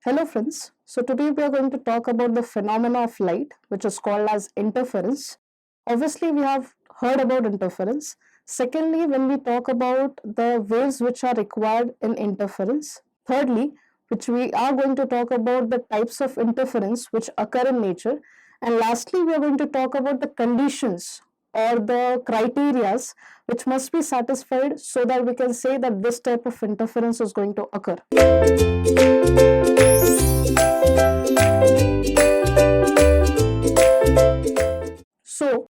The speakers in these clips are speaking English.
Hello friends, so today we are going to talk about the phenomena of light which is called as interference. Obviously we have heard about interference. Secondly, when we talk about the waves which are required in interference. Thirdly, which we are going to talk about the types of interference which occur in nature. And lastly, we are going to talk about the conditions or the criterias which must be satisfied so that we can say that this type of interference is going to occur. So,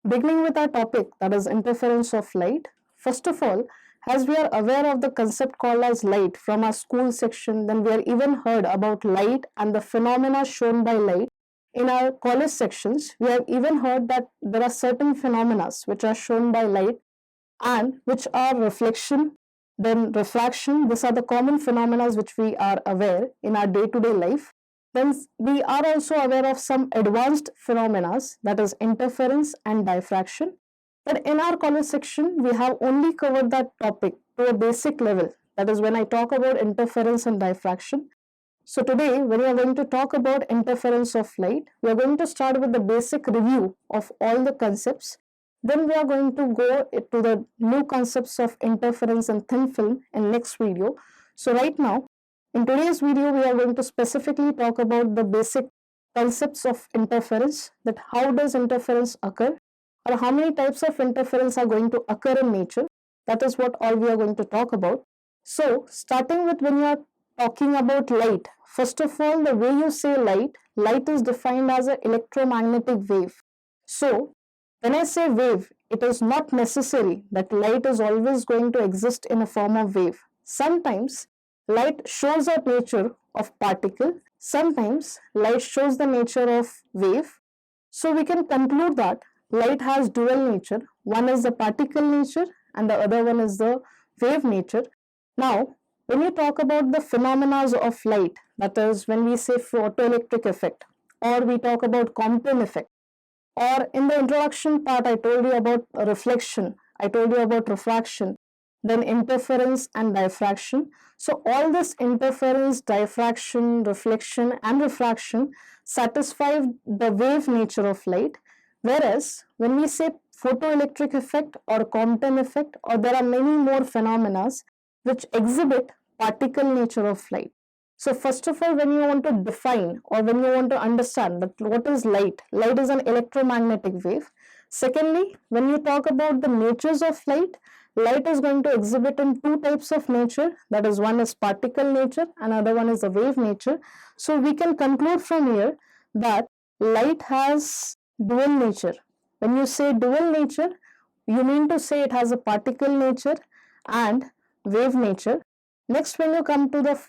beginning with our topic, that is interference of light. First of all, as we are aware of the concept called as light from our school section, then we are even heard about light and the phenomena shown by light. In our college sections, we have even heard that there are certain phenomena which are shown by light and which are reflection, then refraction. These are the common phenomena which we are aware in our day-to-day life. Then we are also aware of some advanced phenomena, that is interference and diffraction. But in our college section, we have only covered that topic to a basic level. That is when I talk about interference and diffraction. So today, when we are going to talk about interference of light, we are going to start with the basic review of all the concepts. Then we are going to go to the new concepts of interference and thin film in next video. So right now, in today's video, we are going to specifically talk about the basic concepts of interference, that how does interference occur or how many types of interference are going to occur in nature. That is what all we are going to talk about. So starting with when you are talking about light, first of all, the way you say light is defined as an electromagnetic wave. So when I say wave, it is not necessary that light is always going to exist in a form of wave. Sometimes light shows a nature of particle, sometimes light shows the nature of wave. So we can conclude that light has dual nature. One is the particle nature and the other one is the wave nature. Now, when we talk about the phenomena of light, that is when we say photoelectric effect or we talk about Compton effect, or in the introduction part, I told you about reflection, I told you about refraction, then interference and diffraction. So all this interference, diffraction, reflection and refraction satisfy the wave nature of light. Whereas when we say photoelectric effect or Compton effect, or there are many more phenomena which exhibit particle nature of light. So first of all, when you want to define or when you want to understand that what is light, light is an electromagnetic wave. Secondly, when you talk about the natures of light, light is going to exhibit in two types of nature. That is, one is particle nature, another one is the wave nature. So we can conclude from here that light has dual nature. When you say dual nature, you mean to say it has a particle nature and wave nature. Next, when you come to the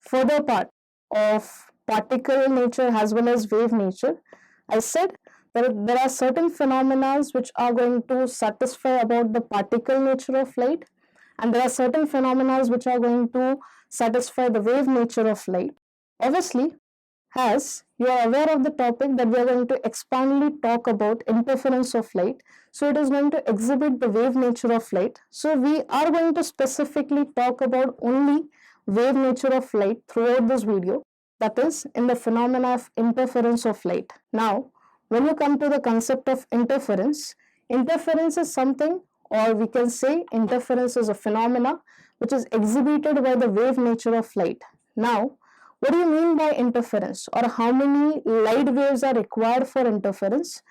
further part of particle nature as well as wave nature, I said that there are certain phenomena which are going to satisfy about the particle nature of light, and there are certain phenomena which are going to satisfy the wave nature of light. Obviously, as you are aware of the topic that we are going to expandly talk about interference of light, so it is going to exhibit the wave nature of light. So we are going to specifically talk about only wave nature of light throughout this video, that is in the phenomena of interference of light. Now, when you come to the concept of interference, interference is something, or we can say interference is a phenomena which is exhibited by the wave nature of light. Now, what do you mean by interference, or how many light waves are required for interference?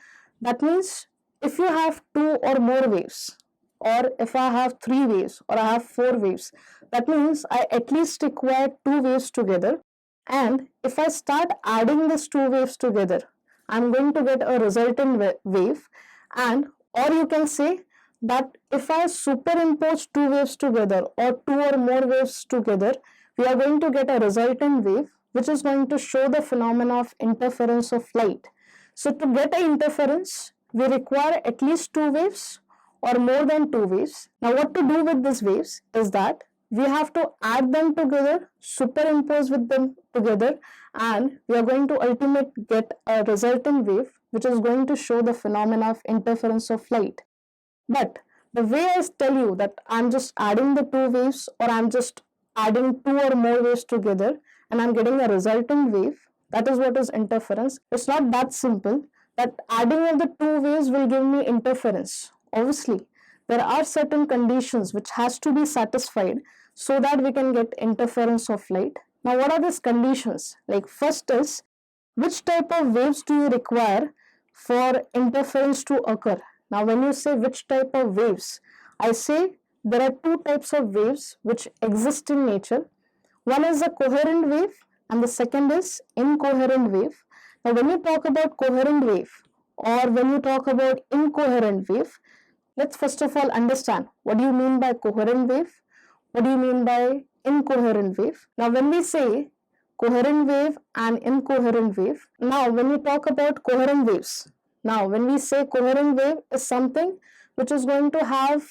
That means if you have two or more waves, or if I have three waves or I have four waves, that means I at least require two waves together. And if I start adding these two waves together, I'm going to get a resultant wave. And or you can say that if I superimpose two waves together or two or more waves together, we are going to get a resultant wave which is going to show the phenomena of interference of light. So to get an interference, we require at least two waves or more than two waves. Now what to do with these waves is that we have to add them together, superimpose with them together, and we are going to ultimately get a resultant wave which is going to show the phenomena of interference of light. But the way I tell you that I'm just adding the two waves or I'm just adding two or more waves together, and I'm getting a resultant wave. That is what is interference. It's not that simple that adding of the two waves will give me interference. Obviously, there are certain conditions which has to be satisfied so that we can get interference of light. Now, what are these conditions? Like first is, which type of waves do you require for interference to occur? Now, when you say which type of waves, I say there are two types of waves which exist in nature. One is a coherent wave and the second is incoherent wave. Now, when you talk about coherent wave or when you talk about incoherent wave, let's first of all understand what do you mean by coherent wave, what do you mean by incoherent wave. Now, when we say coherent wave and incoherent wave, now when we talk about coherent waves, now when we say coherent wave is something which is going to have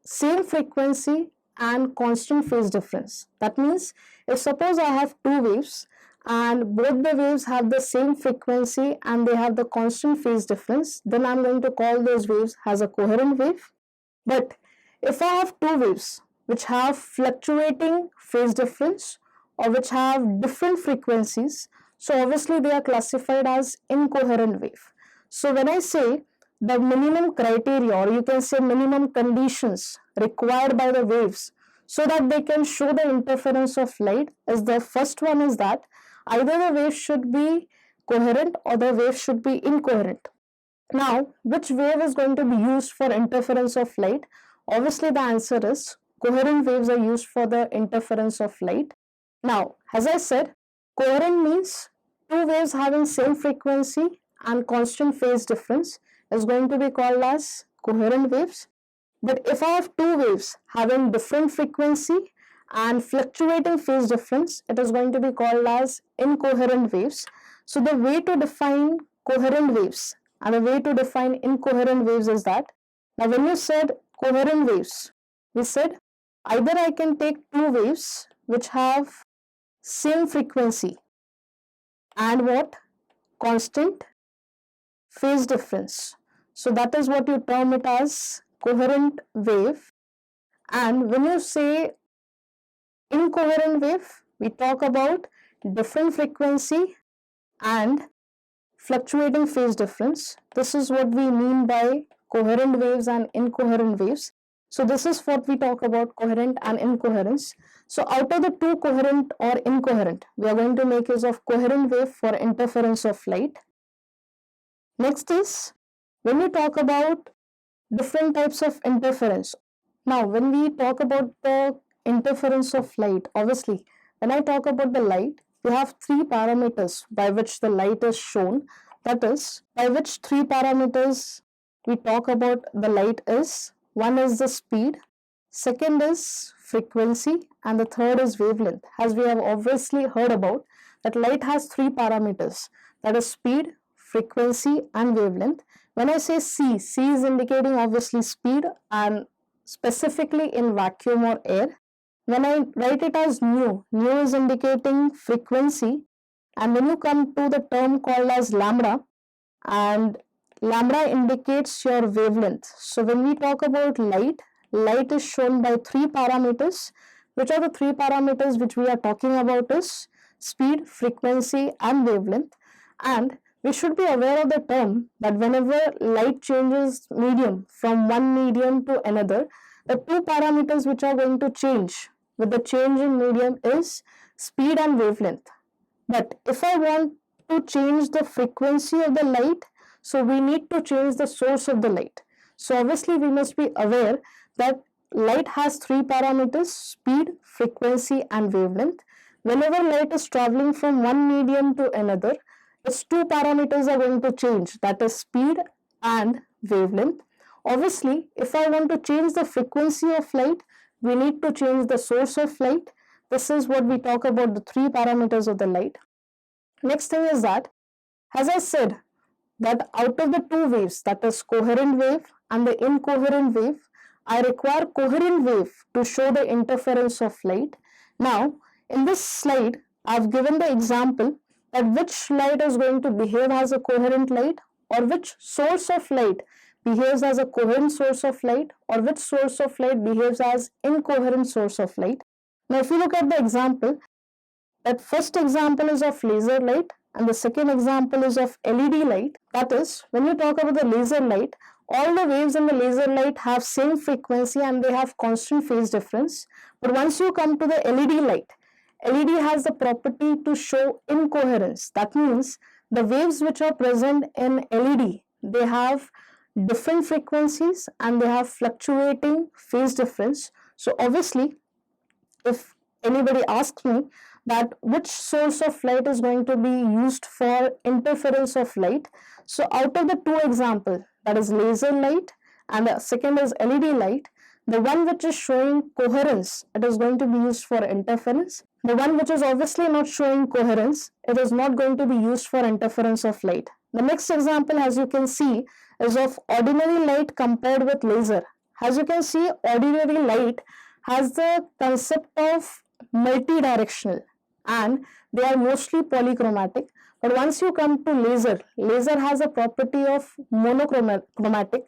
same frequency and constant phase difference. That means if suppose I have two waves and both the waves have the same frequency and they have the constant phase difference, then I'm going to call those waves as a coherent wave. But if I have two waves which have fluctuating phase difference or which have different frequencies, so obviously they are classified as incoherent wave. So when I say the minimum criteria or you can say minimum conditions required by the waves so that they can show the interference of light is the first one is that either the wave should be coherent or the wave should be incoherent. Now, which wave is going to be used for interference of light? Obviously, the answer is coherent waves are used for the interference of light. Now, as I said, coherent means two waves having same frequency and constant phase difference is going to be called as coherent waves. But if I have two waves having different frequency and fluctuating phase difference, it is going to be called as incoherent waves. So the way to define coherent waves and the way to define incoherent waves is that, now when you said coherent waves, we said either I can take two waves which have same frequency and what? Constant phase difference. So that is what you term it as coherent wave. And when you say incoherent wave, we talk about different frequency and fluctuating phase difference. This is what we mean by coherent waves and incoherent waves. So this is what we talk about coherent and incoherence. So out of the two, coherent or incoherent, we are going to make use of coherent wave for interference of light. Next is when we talk about different types of interference. Now, when we talk about the interference of light, obviously, when I talk about the light, we have three parameters by which the light is shown. That is, by which three parameters we talk about the light is, one is the speed, second is frequency, and the third is wavelength. As we have obviously heard about, that light has three parameters, that is speed, frequency, and wavelength. When I say C, C is indicating obviously speed and specifically in vacuum or air. When I write it as nu, nu is indicating frequency, and when you come to the term called as lambda, and lambda indicates your wavelength. So when we talk about light, light is shown by three parameters. Which are the three parameters which we are talking about is speed, frequency, and wavelength. And we should be aware of the term that whenever light changes medium from one medium to another, the two parameters which are going to change with the change in medium is speed and wavelength. But if I want to change the frequency of the light, so we need to change the source of the light. So obviously we must be aware that light has three parameters, speed, frequency, and wavelength. Whenever light is traveling from one medium to another, its two parameters are going to change, that is speed and wavelength. Obviously, if I want to change the frequency of light, we need to change the source of light. This is what we talk about the three parameters of the light. Next thing is that, as I said, that out of the two waves, that is coherent wave and the incoherent wave, I require coherent wave to show the interference of light. Now, in this slide, I have given the example that which light is going to behave as a coherent light or which source of light behaves as a coherent source of light or which source of light behaves as incoherent source of light. Now, if you look at the example, That first example is of laser light and the second example is of LED light. That is, when you talk about the laser light, all the waves in the laser light have same frequency and they have constant phase difference. But once you come to the LED light, LED has the property to show incoherence. That means the waves which are present in LED, they have different frequencies and they have fluctuating phase difference. So obviously, if anybody asks me that which source of light is going to be used for interference of light, so out of the two examples, that is laser light and the second is LED light, the one which is showing coherence, it is going to be used for interference. The one which is obviously not showing coherence, it is not going to be used for interference of light. The next example, as you can see, is of ordinary light compared with laser. As you can see, ordinary light has the concept of multidirectional and they are mostly polychromatic. But once you come to laser, laser has a property of monochromatic.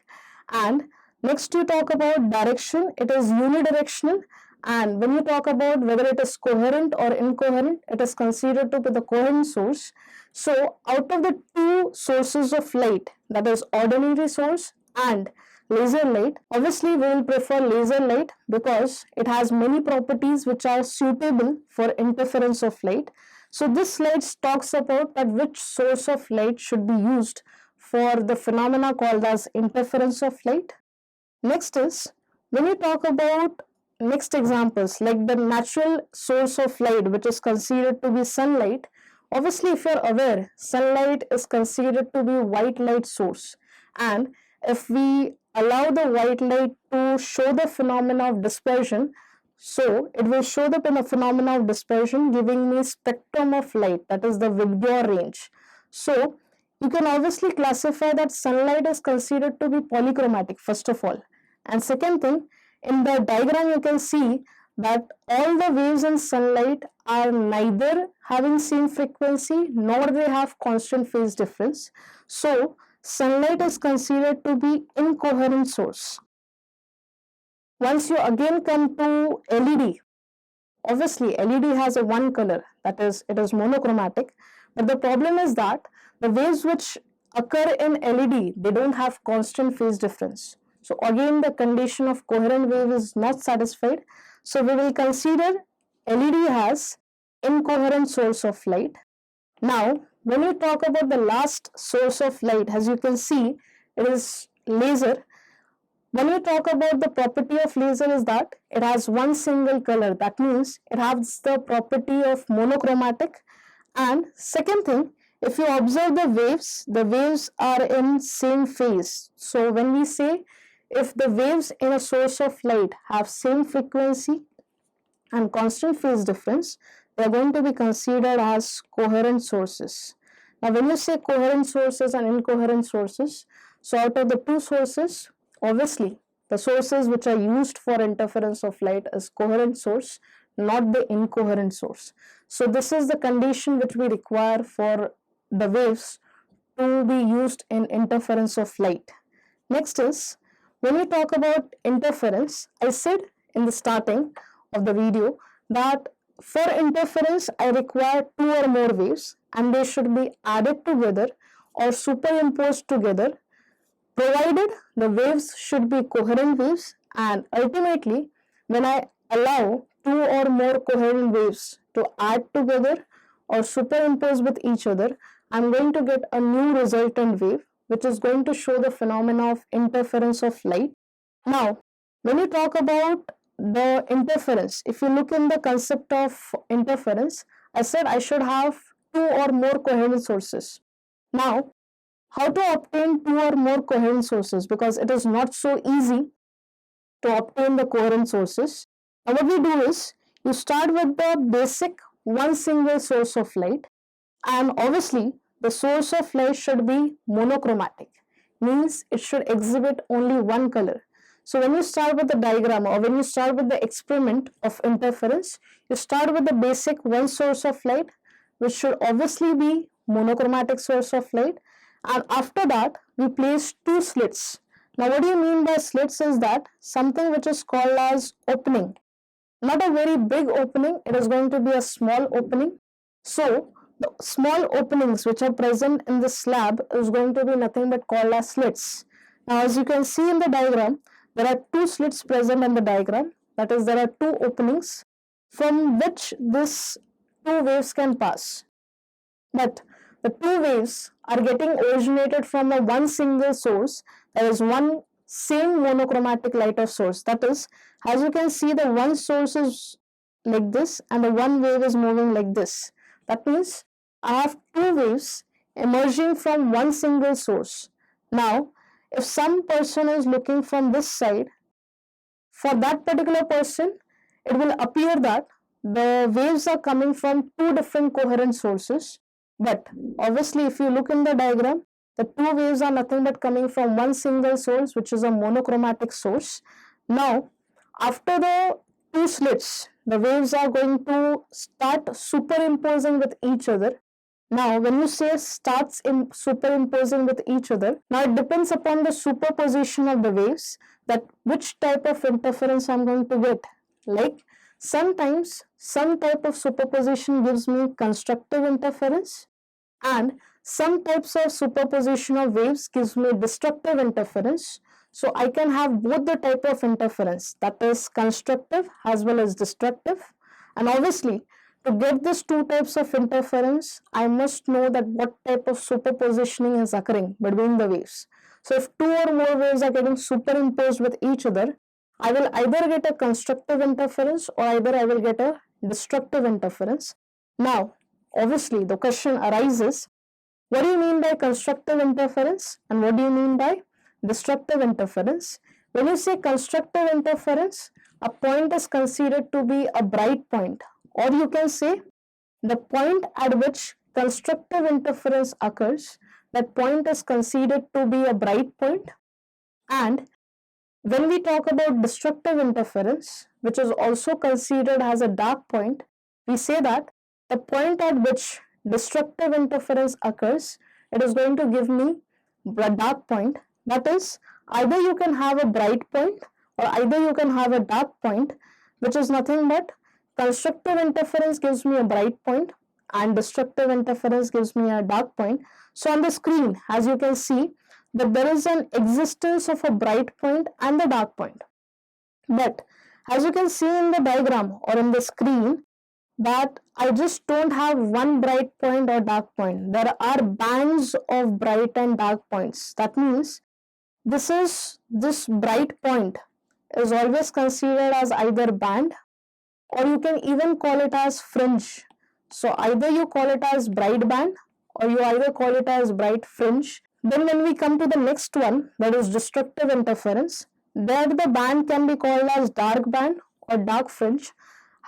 And next you talk about direction, it is unidirectional. And when you talk about whether it is coherent or incoherent, it is considered to be the coherent source. So out of the two sources of light, that is ordinary source and laser light, obviously we will prefer laser light because it has many properties which are suitable for interference of light. So this slide talks about that which source of light should be used for the phenomena called as interference of light. Next is, when you talk about next examples like the natural source of light which is considered to be sunlight, obviously if you are aware, sunlight is considered to be white light source, and if we allow the white light to show the phenomena of dispersion, so it will show the phenomena of dispersion giving me spectrum of light, that is the Vibgyor range. So you can obviously classify that sunlight is considered to be polychromatic first of all. And second thing, in the diagram you can see that all the waves in sunlight are neither having same frequency nor they have constant phase difference. So sunlight is considered to be incoherent source. Once you again come to LED, obviously LED has a one color, that is it is monochromatic, but the problem is that the waves which occur in LED, they don't have constant phase difference. So again the condition of coherent wave is not satisfied. So we will consider LED as incoherent source of light. Now when we talk about the last source of light, as you can see, it is laser. When we talk about the property of laser is that it has one single color, that means it has the property of monochromatic. And second thing, if you observe the waves are in same phase. So when we say if the waves in a source of light have same frequency and constant phase difference, they are going to be considered as coherent sources. Now when you say coherent sources and incoherent sources, so out of the two sources, obviously the sources which are used for interference of light is coherent source, not the incoherent source. So this is the condition which we require for the waves to be used in interference of light. Next is, when we talk about interference, I said in the starting of the video that for interference I require two or more waves and they should be added together or superimposed together, provided the waves should be coherent waves, and ultimately when I allow two or more coherent waves to add together or superimpose with each other, I am going to get a new resultant wave which is going to show the phenomena of interference of light. Now when you talk about the interference, if you look in the concept of interference, I said I should have two or more coherent sources. Now how to obtain two or more coherent sources, because it is not so easy to obtain the coherent sources. Now what we do is, you start with the basic one single source of light, and obviously the source of light should be monochromatic, means it should exhibit only one color. So when you start with the diagram or when you start with the experiment of interference, you start with the basic one source of light which should obviously be monochromatic source of light, and after that we place two slits. Now what do you mean by slits is that something which is called as opening, not a very big opening, it is going to be a small opening, So the small openings which are present in the slab is going to be nothing but called as slits. Now as you can see in the diagram, there are two slits present in the diagram. That is, there are two openings from which this two waves can pass. But the two waves are getting originated from a one single source, that is one same monochromatic light of source. That is, as you can see, the one source is like this and the one wave is moving like this. That means I have two waves emerging from one single source. Now, if some person is looking from this side, for that particular person, it will appear that the waves are coming from two different coherent sources. But obviously, if you look in the diagram, the two waves are nothing but coming from one single source, which is a monochromatic source. Now, after the two slits, the waves are going to start superimposing with each other. Now, when you say starts in superimposing with each other, now it depends upon the superposition of the waves that which type of interference I'm going to get. Like sometimes some type of superposition gives me constructive interference and some types of superposition of waves gives me destructive interference. So I can have both the type of interference, that is constructive as well as destructive. And obviously, to get these two types of interference, I must know that what type of superpositioning is occurring between the waves. So if two or more waves are getting superimposed with each other, I will either get a constructive interference or either I will get a destructive interference. Now, obviously, the question arises, what do you mean by constructive interference and what do you mean by destructive interference? When you say constructive interference, a point is considered to be a bright point, or you can say the point at which constructive interference occurs, that point is considered to be a bright point. And when we talk about destructive interference, which is also considered as a dark point, we say that the point at which destructive interference occurs, it is going to give me a dark point. That is, either you can have a bright point or either you can have a dark point, which is nothing but constructive interference gives me a bright point and destructive interference gives me a dark point. So on the screen, as you can see, that there is an existence of a bright point and a dark point. But as you can see in the diagram or in the screen, that I just don't have one bright point or dark point. There are bands of bright and dark points. That means this bright point is always considered as either band or you can even call it as fringe. So either you call it as bright band or you either call it as bright fringe. Then when we come to the next one, that is destructive interference, there the band can be called as dark band or dark fringe.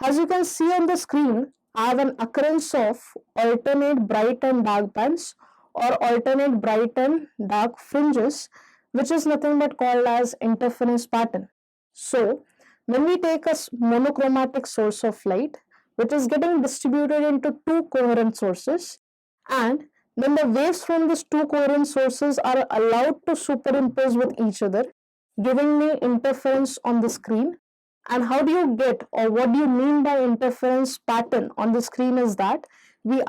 As you can see on the screen, I have an occurrence of alternate bright and dark bands or alternate bright and dark fringes, which is nothing but called as interference pattern. So when we take a monochromatic source of light, which is getting distributed into two coherent sources, and then the waves from these two coherent sources are allowed to superimpose with each other, giving me interference on the screen. And how do you get, or what do you mean by interference pattern on the screen is that we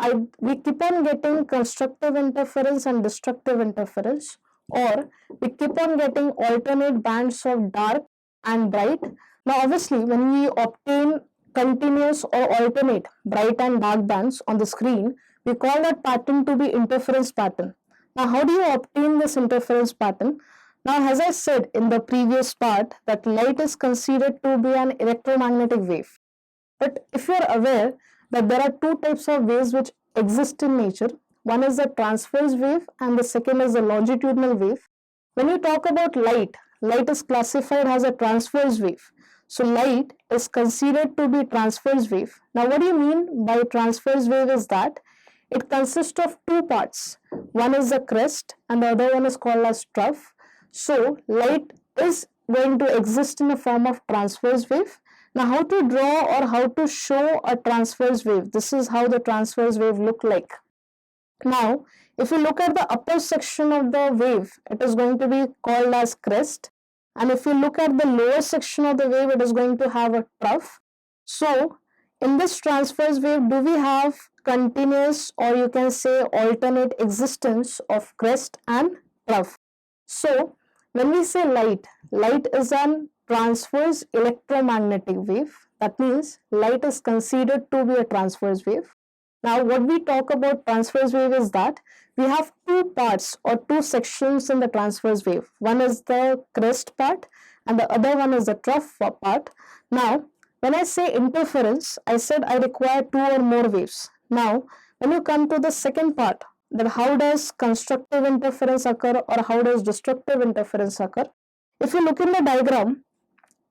keep on getting constructive interference and destructive interference, or we keep on getting alternate bands of dark and bright. Now obviously when we obtain continuous or alternate bright and dark bands on the screen, we call that pattern to be interference pattern. Now how do you obtain this interference pattern? Now as I said in the previous part that light is considered to be an electromagnetic wave. But if you are aware that there are two types of waves which exist in nature, one is the transverse wave and the second is the longitudinal wave. When you talk about light, light is classified as a transverse wave. So light is considered to be transverse wave. Now what do you mean by transverse wave is that it consists of two parts. One is the crest and the other one is called as trough. So light is going to exist in the form of transverse wave. Now how to draw or how to show a transverse wave? This is how the transverse wave look like. Now if you look at the upper section of the wave, it is going to be called as crest. And if you look at the lower section of the wave, it is going to have a trough. So in this transverse wave, do we have continuous, or you can say alternate existence of crest and trough? So when we say light, light is an transverse electromagnetic wave. That means light is considered to be a transverse wave. Now what we talk about transverse wave is that we have two parts or two sections in the transverse wave. One is the crest part and the other one is the trough part. Now when I say interference, I said I require two or more waves. Now when you come to the second part, that how does constructive interference occur or how does destructive interference occur? If you look in the diagram,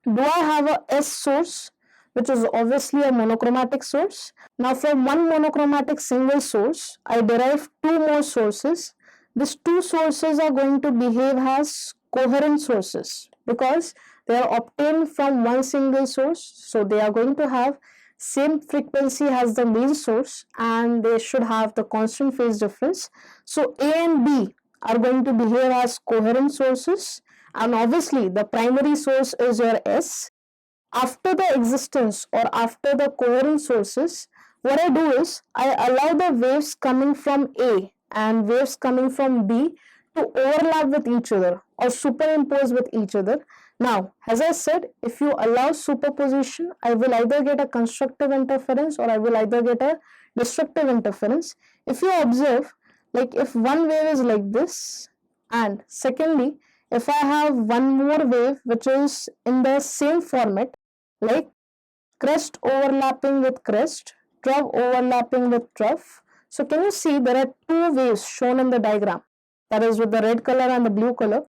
do I have a S source, which is obviously a monochromatic source? Now from one monochromatic single source, I derive two more sources. These two sources are going to behave as coherent sources because they are obtained from one single source. So they are going to have same frequency as the main source and they should have the constant phase difference. So A and B are going to behave as coherent sources, and obviously the primary source is your S. After the existence or after the coherent sources, what I do is I allow the waves coming from A and waves coming from B to overlap with each other or superimpose with each other. Now, as I said, if you allow superposition, I will either get a constructive interference or I will either get a destructive interference. If you observe, like if one wave is like this, and secondly, if I have one more wave which is in the same format, like crest overlapping with crest, trough overlapping with trough. So can you see there are two waves shown in the diagram, that is with the red color and the blue color.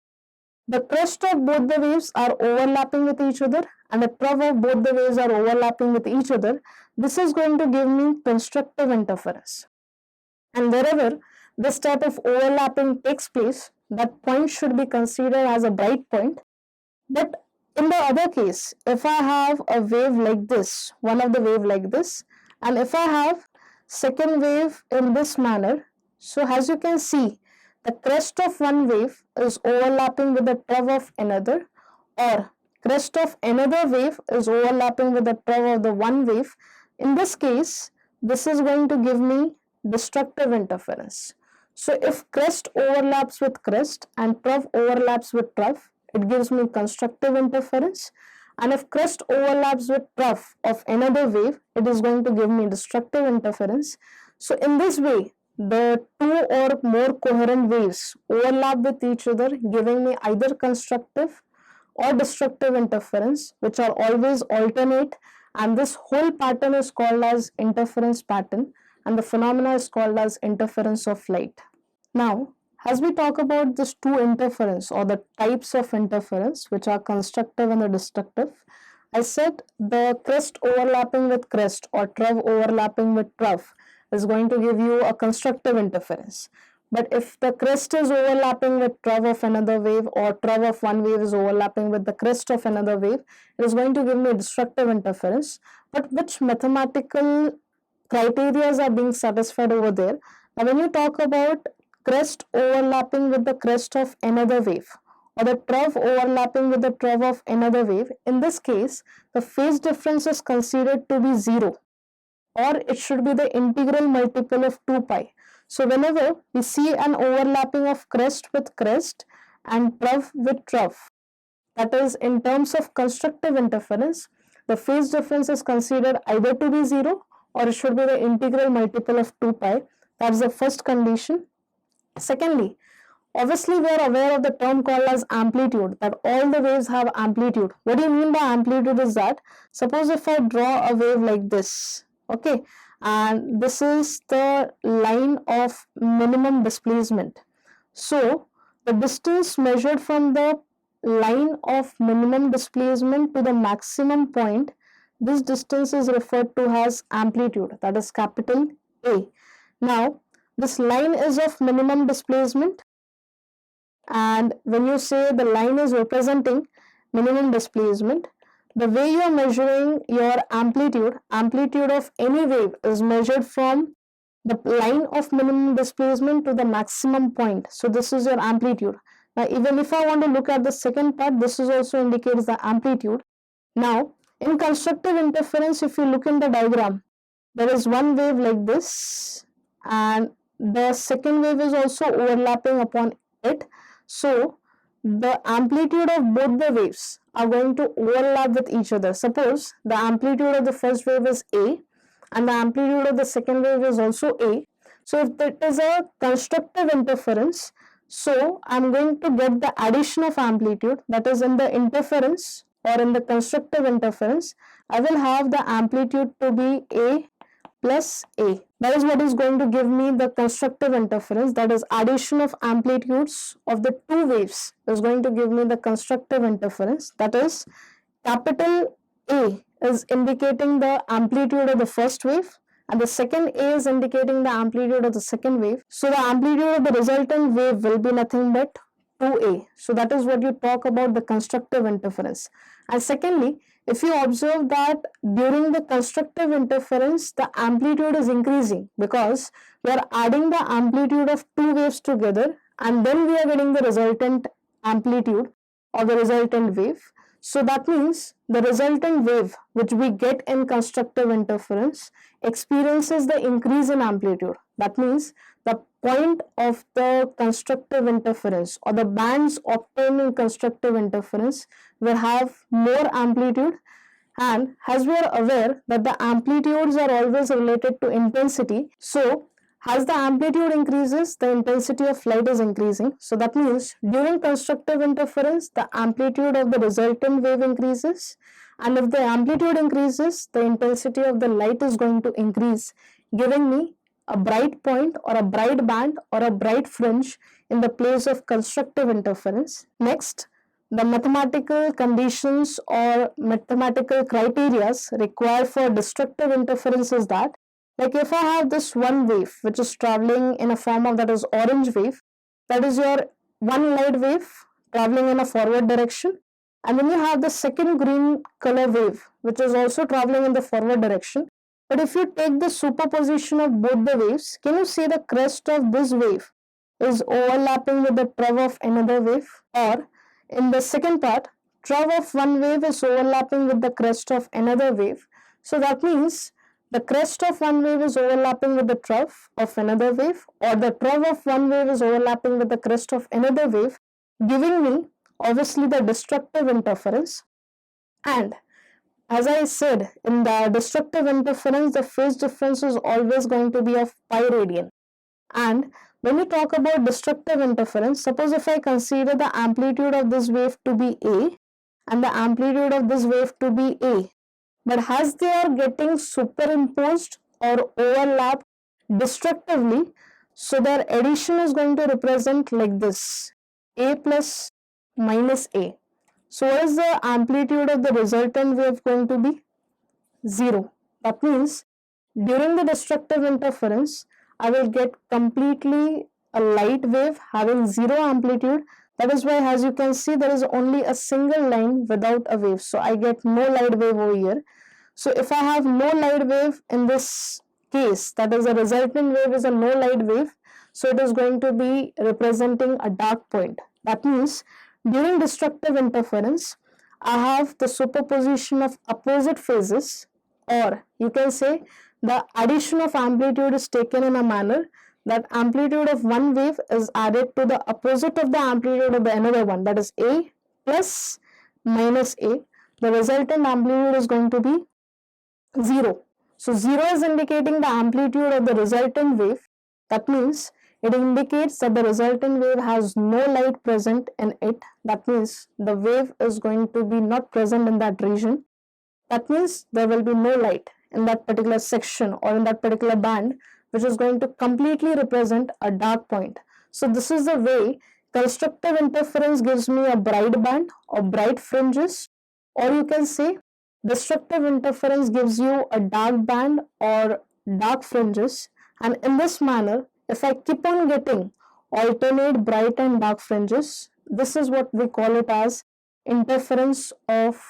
The crest of both the waves are overlapping with each other and the trough of both the waves are overlapping with each other. This is going to give me constructive interference. And wherever this type of overlapping takes place, that point should be considered as a bright point. But in the other case, if I have a wave like this, one of the wave like this, and if I have second wave in this manner, so as you can see, the crest of one wave is overlapping with the trough of another, or crest of another wave is overlapping with the trough of the one wave. In this case, this is going to give me destructive interference. So if crest overlaps with crest and trough overlaps with trough, it gives me constructive interference, and if crest overlaps with trough of another wave, it is going to give me destructive interference. So in this way, the two or more coherent waves overlap with each other, giving me either constructive or destructive interference, which are always alternate, and this whole pattern is called as interference pattern, and the phenomena is called as interference of light. Now, as we talk about this two interference or the types of interference which are constructive and the destructive, I said the crest overlapping with crest or trough overlapping with trough is going to give you a constructive interference. But if the crest is overlapping with trough of another wave or trough of one wave is overlapping with the crest of another wave, it is going to give me a destructive interference. But which mathematical criteria are being satisfied over there? Now when you talk about crest overlapping with the crest of another wave or the trough overlapping with the trough of another wave, in this case the phase difference is considered to be 0, or it should be the integral multiple of 2 pi. So whenever we see an overlapping of crest with crest and trough with trough, that is in terms of constructive interference, the phase difference is considered either to be 0 or it should be the integral multiple of 2 pi. That is the first condition. Secondly, obviously we are aware of the term called as amplitude, that all the waves have amplitude. What do you mean by amplitude is that, suppose if I draw a wave like this, okay, and this is the line of minimum displacement. So the distance measured from the line of minimum displacement to the maximum point, this distance is referred to as amplitude, that is capital A. Now this line is of minimum displacement, and when you say the line is representing minimum displacement, the way you are measuring your amplitude of any wave is measured from the line of minimum displacement to the maximum point. So this is your amplitude. Now even if I want to look at the second part, this is also indicates the amplitude. Now In constructive interference, if you look in the diagram, there is one wave like this, and the second wave is also overlapping upon it. So the amplitude of both the waves are going to overlap with each other. Suppose the amplitude of the first wave is A and the amplitude of the second wave is also A. So if it is a constructive interference, so I'm going to get the addition of amplitude, that is in the interference or in the constructive interference, I will have the amplitude to be A plus A. That is what is going to give me the constructive interference, that is addition of amplitudes of the two waves is going to give me the constructive interference. That is, capital A is indicating the amplitude of the first wave and the second A is indicating the amplitude of the second wave. So the amplitude of the resultant wave will be nothing but 2A. So that is what you talk about the constructive interference. And secondly, if you observe that during the constructive interference, the amplitude is increasing because we are adding the amplitude of two waves together and then we are getting the resultant amplitude or the resultant wave. So that means the resultant wave which we get in constructive interference experiences the increase in amplitude. That means the point of the constructive interference or the bands obtained in constructive interference will have more amplitude, and as we are aware that the amplitudes are always related to intensity, so as the amplitude increases, the intensity of light is increasing. So that means during constructive interference, the amplitude of the resultant wave increases, and if the amplitude increases, the intensity of the light is going to increase, giving me a bright point or a bright band or a bright fringe in the place of constructive interference. Next, the mathematical conditions or mathematical criteria required for destructive interference is that, like if I have this one wave which is traveling in a form of, that is orange wave, that is your one light wave traveling in a forward direction, and then you have the second green color wave which is also traveling in the forward direction. But if you take the superposition of both the waves, can you see the crest of this wave is overlapping with the trough of another wave? Or in the second part, trough of one wave is overlapping with the crest of another wave. So that means the crest of one wave is overlapping with the trough of another wave, or the trough of one wave is overlapping with the crest of another wave, giving me obviously the destructive interference. And as I said, in the destructive interference, the phase difference is always going to be of pi radian. And when we talk about destructive interference, suppose if I consider the amplitude of this wave to be A and the amplitude of this wave to be A, but as they are getting superimposed or overlapped destructively, so their addition is going to represent like this, A plus minus A. So what is the amplitude of the resultant wave going to be? 0. That means during the destructive interference, I will get completely a light wave having 0 amplitude. That is why, as you can see, there is only a single line without a wave. So I get no light wave over here. So if I have no light wave in this case, that is, the resultant wave is a no light wave, so it is going to be representing a dark point. That means during destructive interference, I have the superposition of opposite phases, or you can say the addition of amplitude is taken in a manner that amplitude of one wave is added to the opposite of the amplitude of the another one, that is A plus minus A. The resultant amplitude is going to be 0. So 0 is indicating the amplitude of the resultant wave. That means it indicates that the resultant wave has no light present in it. That means the wave is going to be not present in that region. That means there will be no light in that particular section or in that particular band, which is going to completely represent a dark point. So this is the way constructive interference gives me a bright band or bright fringes, or you can say destructive interference gives you a dark band or dark fringes. And in this manner, if I keep on getting alternate bright and dark fringes, this is what we call it as interference of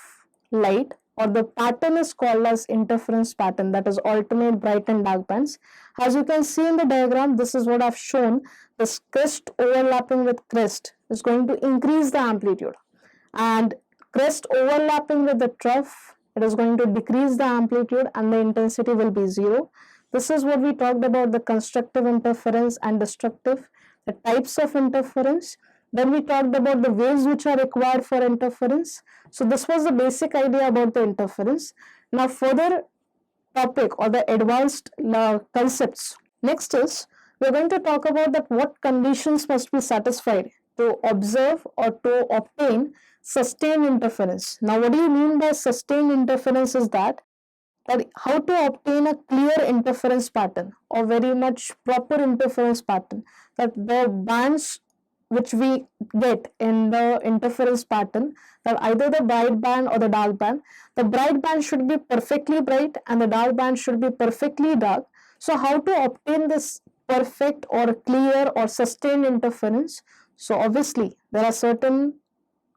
light, or the pattern is called as interference pattern, that is alternate bright and dark bands. As you can see in the diagram, this is what I've shown. This crest overlapping with crest is going to increase the amplitude, and crest overlapping with the trough it is going to decrease the amplitude and the intensity will be zero. This is what we talked about, the constructive interference and destructive, the types of interference. Then we talked about the waves which are required for interference. So this was the basic idea about the interference. Now further topic or the advanced concepts. Next is, we are going to talk about that what conditions must be satisfied to observe or to obtain sustained interference. Now what do you mean by sustained interference is that how to obtain a clear interference pattern or very much proper interference pattern, that the bands which we get in the interference pattern, that either the bright band or the dark band, the bright band should be perfectly bright and the dark band should be perfectly dark. So how to obtain this perfect or clear or sustained interference? So obviously there are certain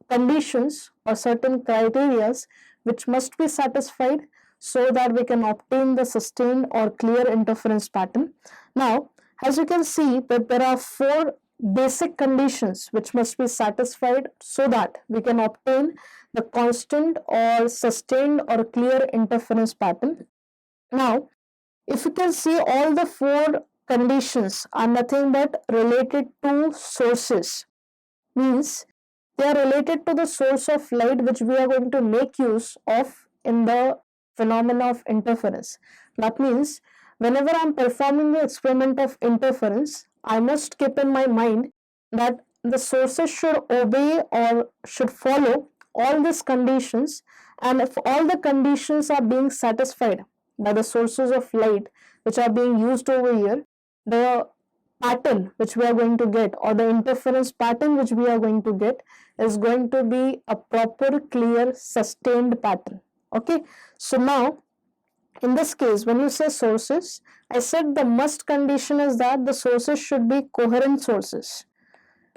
conditions or certain criterias which must be satisfied so that we can obtain the sustained or clear interference pattern. Now, as you can see that there are four basic conditions which must be satisfied so that we can obtain the constant or sustained or clear interference pattern. Now, if you can see, all the four conditions are nothing but related to sources, means they are related to the source of light which we are going to make use of in the phenomena of interference. That means whenever I am performing the experiment of interference, I must keep in my mind that the sources should obey or should follow all these conditions, and if all the conditions are being satisfied by the sources of light which are being used over here, the pattern which we are going to get or the interference pattern which we are going to get is going to be a proper, clear, sustained pattern. Okay, so now in this case, when you say sources, I said the must condition is that the sources should be coherent sources.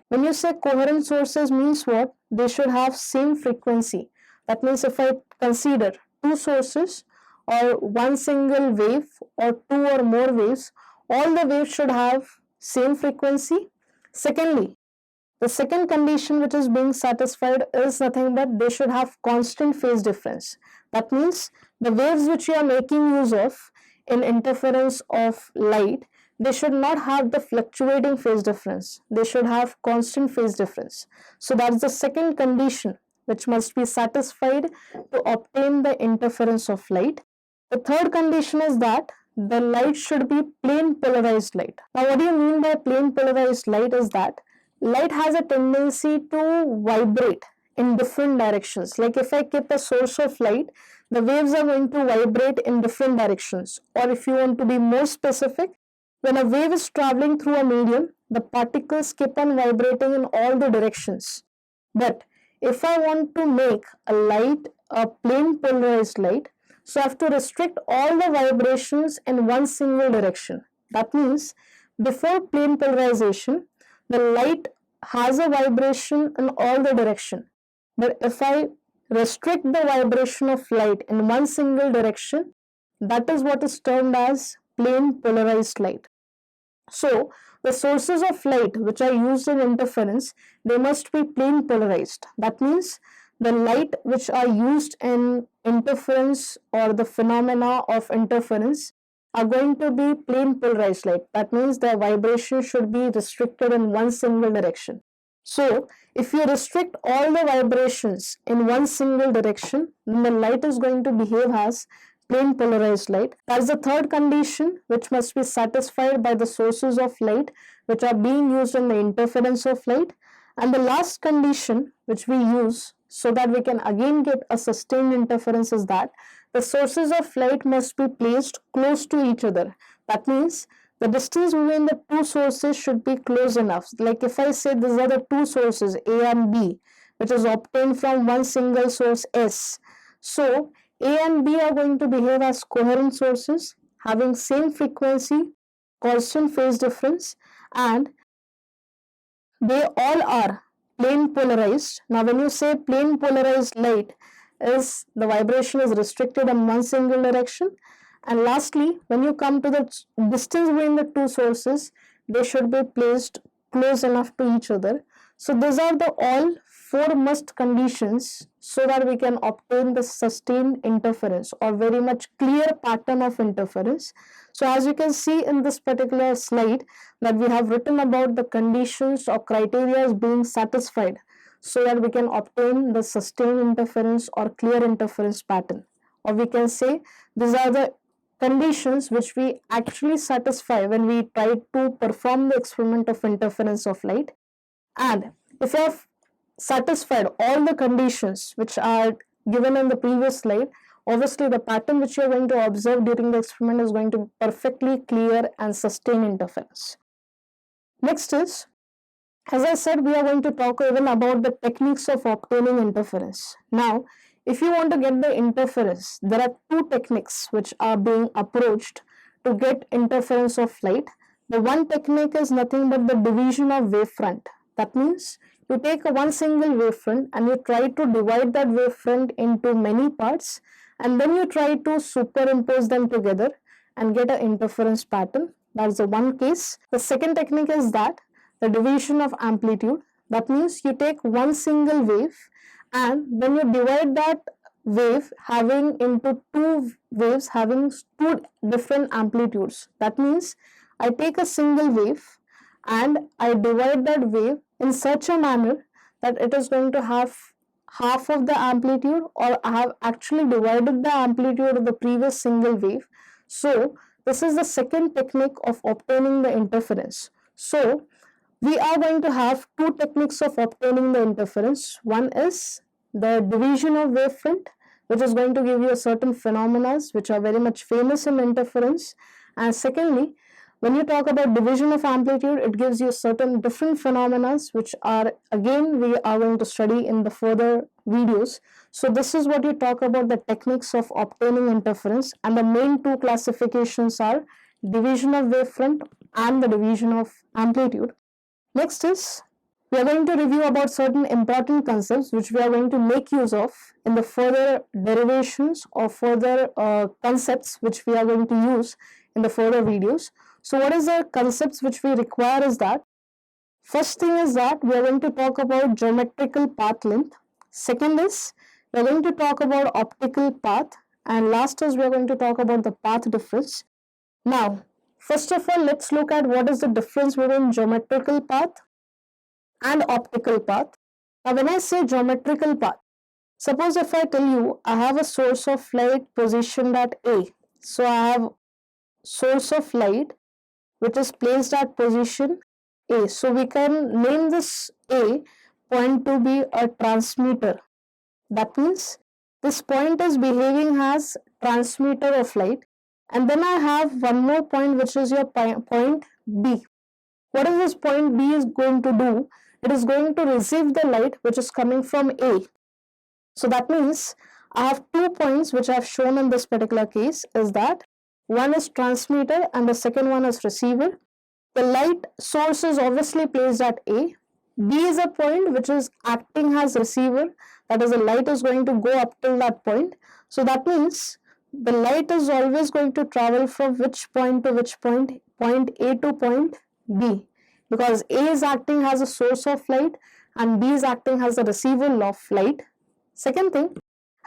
When you say coherent sources means what? They should have same frequency. That means if I consider two sources or one single wave or two or more waves, all the waves should have same frequency. Secondly, the second condition which is being satisfied is nothing but they should have constant phase difference. That means the waves which you are making use of in interference of light, they should not have the fluctuating phase difference. They should have constant phase difference. So that's the second condition which must be satisfied to obtain the interference of light. The third condition is that the light should be plane polarized light. Now what do you mean by plane polarized light is that light has a tendency to vibrate in different directions. Like if I keep a source of light, the waves are going to vibrate in different directions. Or if you want to be more specific, when a wave is traveling through a medium, the particles keep on vibrating in all the directions. But if I want to make a light a plane polarized light, so I have to restrict all the vibrations in one single direction. That means before plane polarization, the light has a vibration in all the direction. But if I restrict the vibration of light in one single direction, that is what is termed as plane polarized light. So the sources of light which are used in interference, they must be plane polarized. That means the light which are used in interference or the phenomena of interference are going to be plane polarized light. That means the vibration should be restricted in one single direction. So if you restrict all the vibrations in one single direction, then the light is going to behave as plane polarized light. That's the third condition which must be satisfied by the sources of light which are being used in the interference of light. And the last condition which we use so that we can again get a sustained interference is that the sources of light must be placed close to each other. That means the distance between the two sources should be close enough. Like if I say these are the two sources A and B, which is obtained from one single source S. So A and B are going to behave as coherent sources having same frequency, constant phase difference, and they all are plane polarized. Now when you say plane polarized light, is the vibration is restricted in one single direction. And lastly, when you come to the distance between the two sources, they should be placed close enough to each other So these are the all four must conditions so that we can obtain the sustained interference or very much clear pattern of interference. So as you can see in this particular slide that we have written about the conditions or criteria being satisfied so that we can obtain the sustained interference or clear interference pattern. Or we can say these are the conditions which we actually satisfy when we try to perform the experiment of interference of light. And if you have satisfied all the conditions which are given in the previous slide, obviously the pattern which you are going to observe during the experiment is going to be perfectly clear and sustain interference. Next is, as I said, we are going to talk even about the techniques of obtaining interference. Now, if you want to get the interference, there are two techniques which are being approached to get interference of light. The one technique is nothing but the division of wavefront. That means you take one single wavefront and you try to divide that wavefront into many parts, and then you try to superimpose them together and get an interference pattern. That's the one case. The second technique is that the division of amplitude. That means you take one single wave and then you divide that wave having into two waves having two different amplitudes. That means I take a single wave and I divide that wave in such a manner that it is going to have half of the amplitude, or I have actually divided the amplitude of the previous single wave. So this is the second technique of obtaining the interference. So we are going to have two techniques of obtaining the interference. One is the division of wavefront, which is going to give you a certain phenomena which are very much famous in interference. And secondly, when you talk about division of amplitude, it gives you certain different phenomena which are again we are going to study in the further videos. So this is what you talk about the techniques of obtaining interference, and the main two classifications are division of wavefront and the division of amplitude. Next is, we are going to review about certain important concepts which we are going to make use of in the further derivations or further concepts which we are going to use in the further videos. So what is the concepts which we require is that, first thing is that we are going to talk about geometrical path length. Second is, we are going to talk about optical path, and last is we are going to talk about the path difference. Now, first of all, let's look at what is the difference between geometrical path and optical path. Now, when I say geometrical path, suppose if I tell you I have a source of light positioned at A. So I have source of light which is placed at position A. So we can name this A point to be a transmitter. That means this point is behaving as transmitter of light. And then I have one more point which is your point B. What is this point B is going to do? It is going to receive the light which is coming from A. So that means I have 2 points which I have shown in this particular case is that one is transmitter and the second one is receiver. The light source is obviously placed at A. B is a point which is acting as receiver, that is the light is going to go up till that point. So that means the light is always going to travel from which point to which point? Point A to point B, because A is acting as a source of light and B is acting as a receiver of light. Second thing,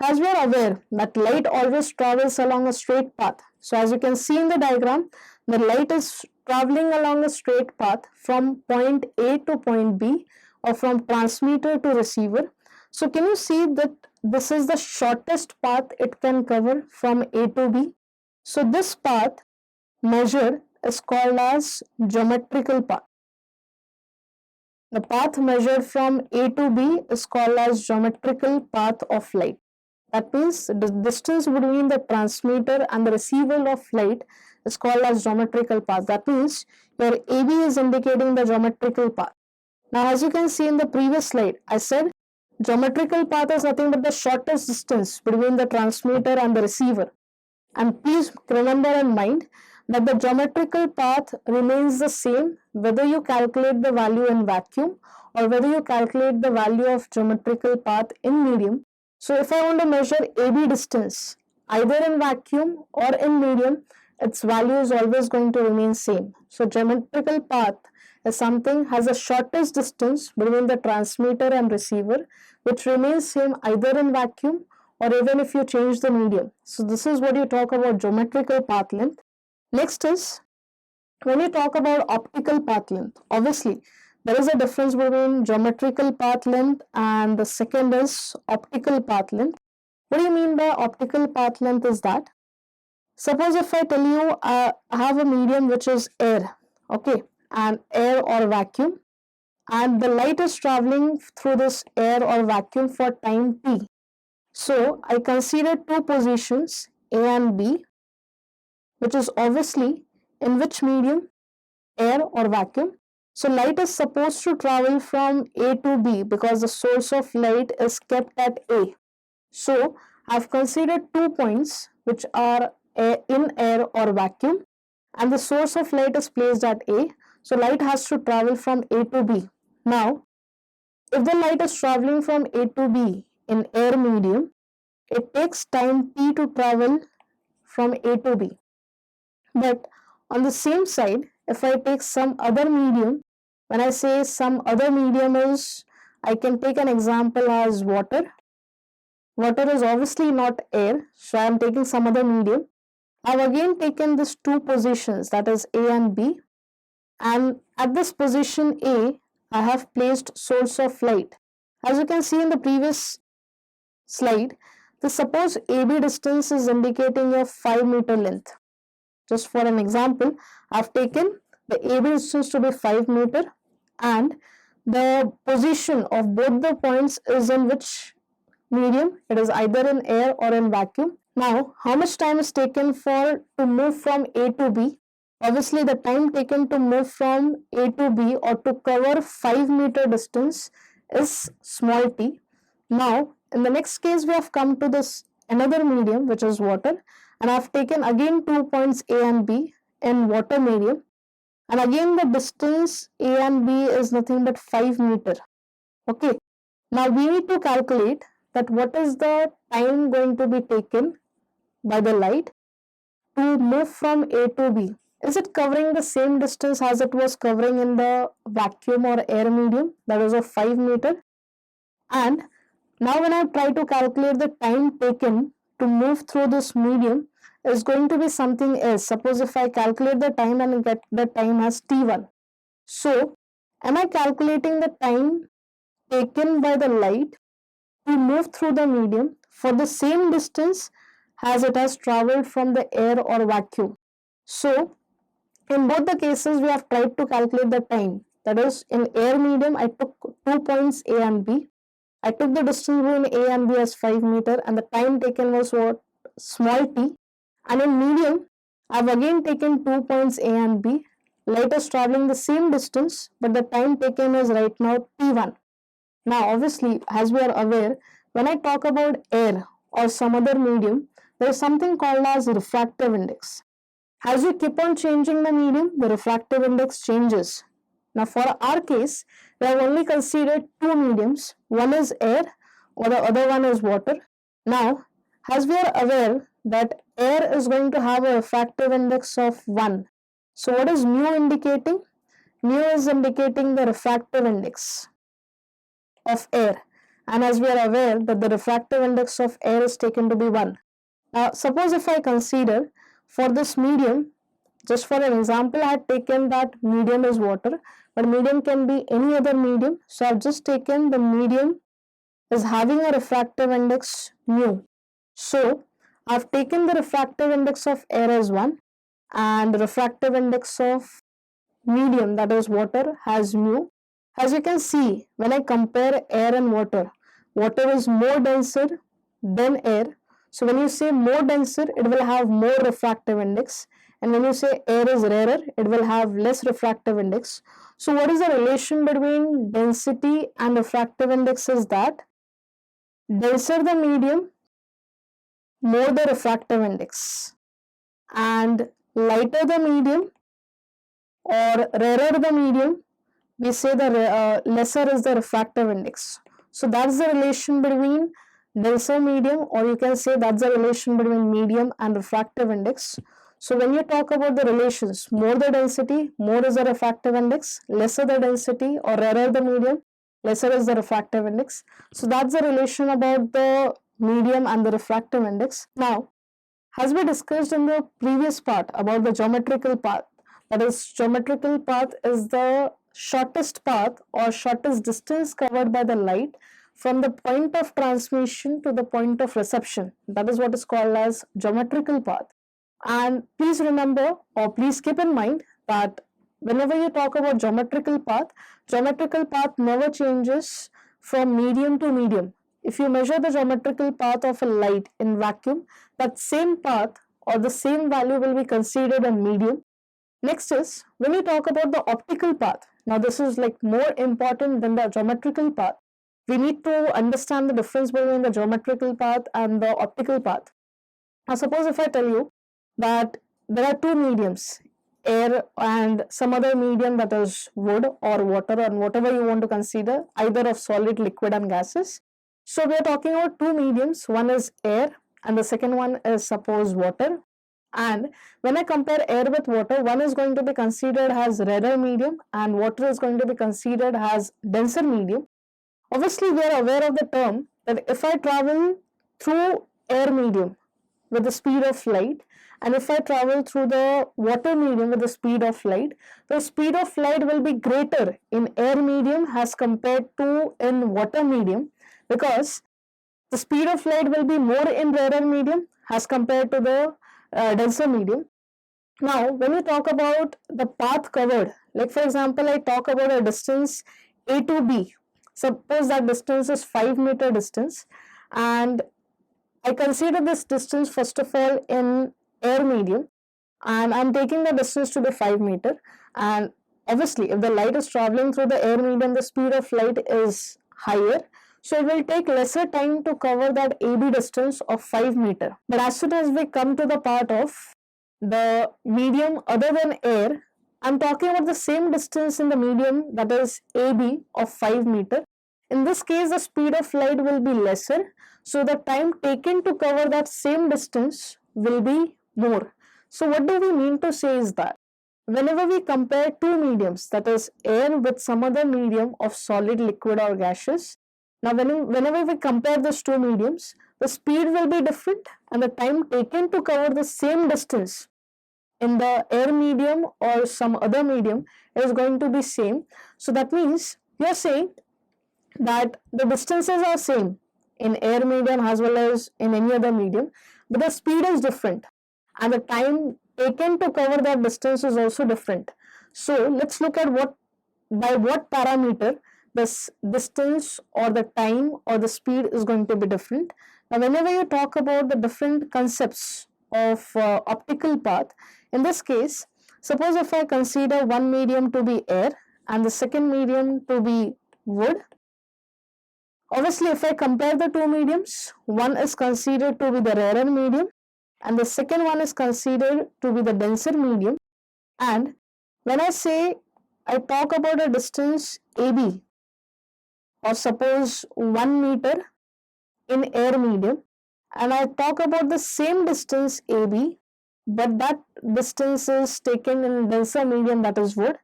as we are aware that light always travels along a straight path. So as you can see in the diagram, the light is traveling along a straight path from point A to point B, or from transmitter to receiver. So can you see that this is the shortest path it can cover from A to B? So this path measured is called as geometrical path. The path measured from A to B is called as geometrical path of light. That means the distance between the transmitter and the receiver of light is called as geometrical path. That means your AB is indicating the geometrical path. Now as you can see in the previous slide, I said geometrical path is nothing but the shortest distance between the transmitter and the receiver. And please remember in mind that the geometrical path remains the same whether you calculate the value in vacuum or whether you calculate the value of geometrical path in medium. So if I want to measure AB distance either in vacuum or in medium, its value is always going to remain same. So geometrical path is something has the shortest distance between the transmitter and receiver, which remains same either in vacuum or even if you change the medium. So this is what you talk about geometrical path length. Next is when you talk about optical path length. Obviously there is a difference between geometrical path length and the second is optical path length. What do you mean by optical path length is that, suppose if I tell you I have a medium which is air, okay, and air or vacuum, and the light is traveling through this air or vacuum for time t. So I consider two positions A and B, which is obviously in which medium? Air or vacuum. So light is supposed to travel from A to B because the source of light is kept at A. So I've considered 2 points which are in air or vacuum, and the source of light is placed at A. So light has to travel from A to B. Now, if the light is traveling from A to B in air medium, it takes time t to travel from A to B. But on the same side, if I take some other medium, when I say some other medium is, I can take an example as water. Water is obviously not air, so I am taking some other medium. I have again taken these two positions, that is A and B, and at this position A, I have placed source of light. As you can see in the previous slide, the suppose AB distance is indicating a 5-meter length. Just for an example, I have taken the AB distance to be 5-meter and the position of both the points is in which medium? It is either in air or in vacuum. Now, how much time is taken for to move from A to B? Obviously, the time taken to move from A to B or to cover 5-meter distance is small t. Now, in the next case, we have come to this another medium which is water, and I have taken again 2 points A and B in water medium, and again the distance A and B is nothing but 5-meter. Okay, now we need to calculate that what is the time going to be taken by the light to move from A to B. Is it covering the same distance as it was covering in the vacuum or air medium, that is of 5-meter? And now when I try to calculate the time taken to move through this medium is going to be something else. Suppose if I calculate the time and get the time as t1. So am I calculating the time taken by the light to move through the medium for the same distance as it has traveled from the air or vacuum? So in both the cases we have tried to calculate the time. That is, in air medium I took 2 points A and B. I took the distance between A and B as 5-meter and the time taken was what? Small t. And in medium, I have again taken 2 points A and B. Light is traveling the same distance, but the time taken is right now t1. Now, obviously, as we are aware, when I talk about air or some other medium, there is something called as refractive index. As you keep on changing the medium, the refractive index changes. Now, for our case, we have only considered two mediums. One is air or the other one is water. Now, as we are aware that air is going to have a refractive index of 1. So, what is mu indicating? Mu is indicating the refractive index of air. And as we are aware that the refractive index of air is taken to be 1. Now, suppose if I consider for this medium, just for an example, I had taken that medium is water, but medium can be any other medium. So I have just taken the medium is having a refractive index mu. So I have taken the refractive index of air as 1 and the refractive index of medium, that is water, has mu. As you can see, when I compare air and water, water is more denser than air. So when you say more denser, it will have more refractive index. And when you say air is rarer, it will have less refractive index. So what is the relation between density and refractive index is that denser the medium, more the refractive index, and lighter the medium or rarer the medium, we say the lesser is the refractive index. So that's the relation between denser medium, or you can say that's the relation between medium and refractive index. So when you talk about the relations, more the density, more is the refractive index, lesser the density or rarer the medium, lesser is the refractive index. So that's the relation about the medium and the refractive index. Now, as we discussed in the previous part about the geometrical path, that is, geometrical path is the shortest path or shortest distance covered by the light from the point of transmission to the point of reception. That is what is called as geometrical path. And please remember, or please keep in mind, that whenever you talk about geometrical path never changes from medium to medium. If you measure the geometrical path of a light in vacuum, that same path or the same value will be considered a medium. Next is when we talk about the optical path. Now this is like more important than the geometrical path. We need to understand the difference between the geometrical path and the optical path. Now suppose if I tell you that there are two mediums, air and some other medium, that is wood or water or whatever you want to consider, either of solid, liquid and gases. So we are talking about two mediums, one is air and the second one is suppose water. And when I compare air with water, one is going to be considered as rarer medium and water is going to be considered as denser medium. Obviously we are aware of the term that if I travel through air medium with the speed of light, and if I travel through the water medium with the speed of light, the speed of light will be greater in air medium as compared to in water medium, because the speed of light will be more in rarer medium as compared to the denser medium. Now, when we talk about the path covered, like for example, I talk about a distance A to B. Suppose that distance is 5-meter distance, and I consider this distance first of all in air medium, and I'm taking the distance to be 5 meter. And obviously, if the light is traveling through the air medium, the speed of light is higher. So it will take lesser time to cover that AB distance of 5 meter. But as soon as we come to the part of the medium other than air, I'm talking about the same distance in the medium, that is AB of 5 meter. In this case, the speed of light will be lesser, so the time taken to cover that same distance will be more. So what do we mean to say is that whenever we compare two mediums, that is air with some other medium of solid, liquid or gaseous, now whenever we compare these two mediums, the speed will be different and the time taken to cover the same distance in the air medium or some other medium is going to be same. So that means you are saying that the distances are same in air medium as well as in any other medium, but the speed is different and the time taken to cover that distance is also different. So let's look at by what parameter this distance or the time or the speed is going to be different. Now whenever you talk about the different concepts of optical path, in this case, suppose if I consider one medium to be air and the second medium to be wood. Obviously, if I compare the two mediums, one is considered to be the rarer medium and the second one is considered to be the denser medium. And when I talk about a distance AB, or suppose 1 meter in air medium, and I talk about the same distance AB, but that distance is taken in denser medium, that is wood,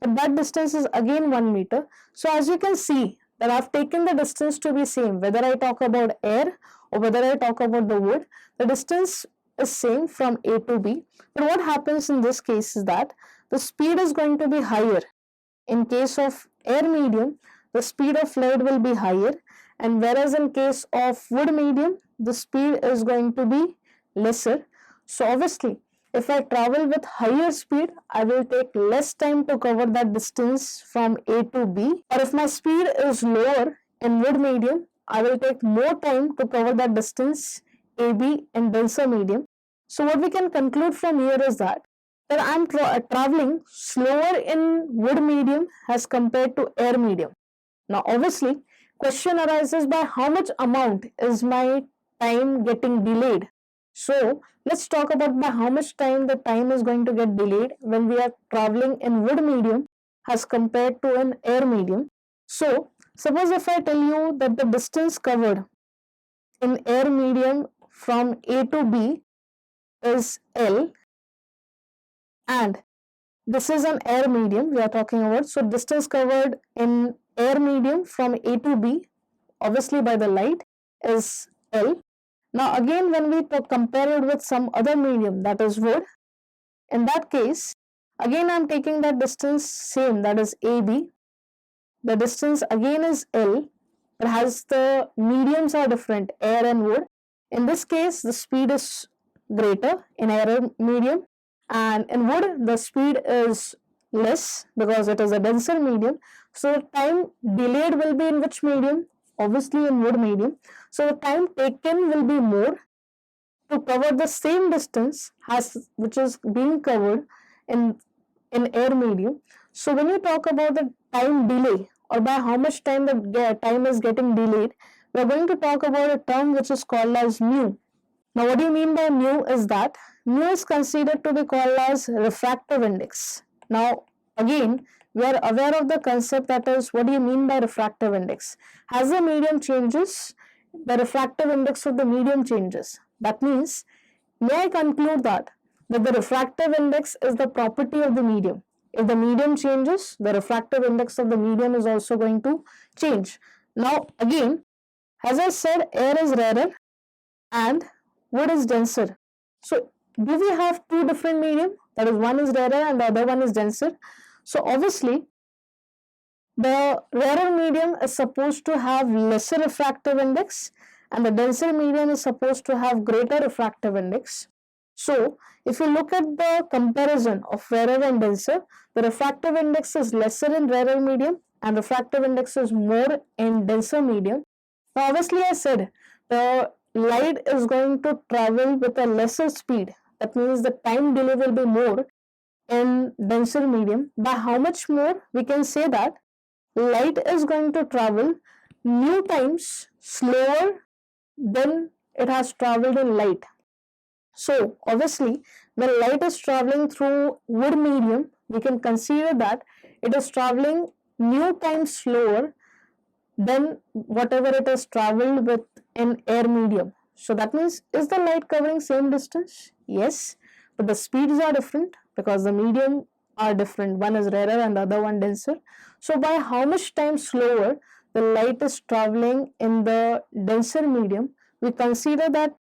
but that distance is again 1 meter. So as you can see that I've taken the distance to be same, whether I talk about air or whether I talk about the wood, the distance is same from A to B. But what happens in this case is that the speed is going to be higher. In case of air medium, the speed of light will be higher, and whereas in case of wood medium, the speed is going to be lesser. So obviously, if I travel with higher speed, I will take less time to cover that distance from A to B. Or if my speed is lower in wood medium, I will take more time to cover that distance AB in denser medium. So what we can conclude from here is that I am traveling slower in wood medium as compared to air medium. Now obviously, question arises by how much amount is my time getting delayed. So let's talk about by how much time the time is going to get delayed when we are traveling in wood medium as compared to an air medium. So suppose if I tell you that the distance covered in air medium from A to B is L, and this is an air medium we are talking about. So distance covered in air medium from A to B, obviously by the light, is L. Now again, when we compare it with some other medium, that is wood, in that case, again I am taking that distance same, that is AB. The distance again is L, but as the mediums are different, air and wood, in this case the speed is greater in air medium, and in wood the speed is less because it is a denser medium. So time delayed will be in which medium? Obviously in wood medium. So the time taken will be more to cover the same distance as which is being covered in air medium. So when you talk about the time delay, or by how much time the time is getting delayed, we are going to talk about a term which is called as mu. Now what do you mean by mu is that mu is considered to be called as refractive index. Now again, we are aware of the concept, that is, what do you mean by refractive index? As the medium changes, the refractive index of the medium changes. That means, may I conclude that the refractive index is the property of the medium. If the medium changes, the refractive index of the medium is also going to change. Now again, as I said, air is rarer and wood is denser. So do we have two different medium? That is, one is rarer and the other one is denser. So obviously, the rarer medium is supposed to have lesser refractive index and the denser medium is supposed to have greater refractive index. So if you look at the comparison of rarer and denser, the refractive index is lesser in rarer medium and refractive index is more in denser medium. Now obviously I said the light is going to travel with a lesser speed. That means the time delay will be more in denser medium. By how much more? We can say that light is going to travel mu times slower than it has traveled in light. So obviously, when light is traveling through wood medium, we can consider that it is traveling mu times slower than whatever it has traveled with in air medium. So that means, is the light covering same distance? Yes, but the speeds are different because the medium are different. One is rarer and the other one denser. So by how much time slower the light is traveling in the denser medium, we consider that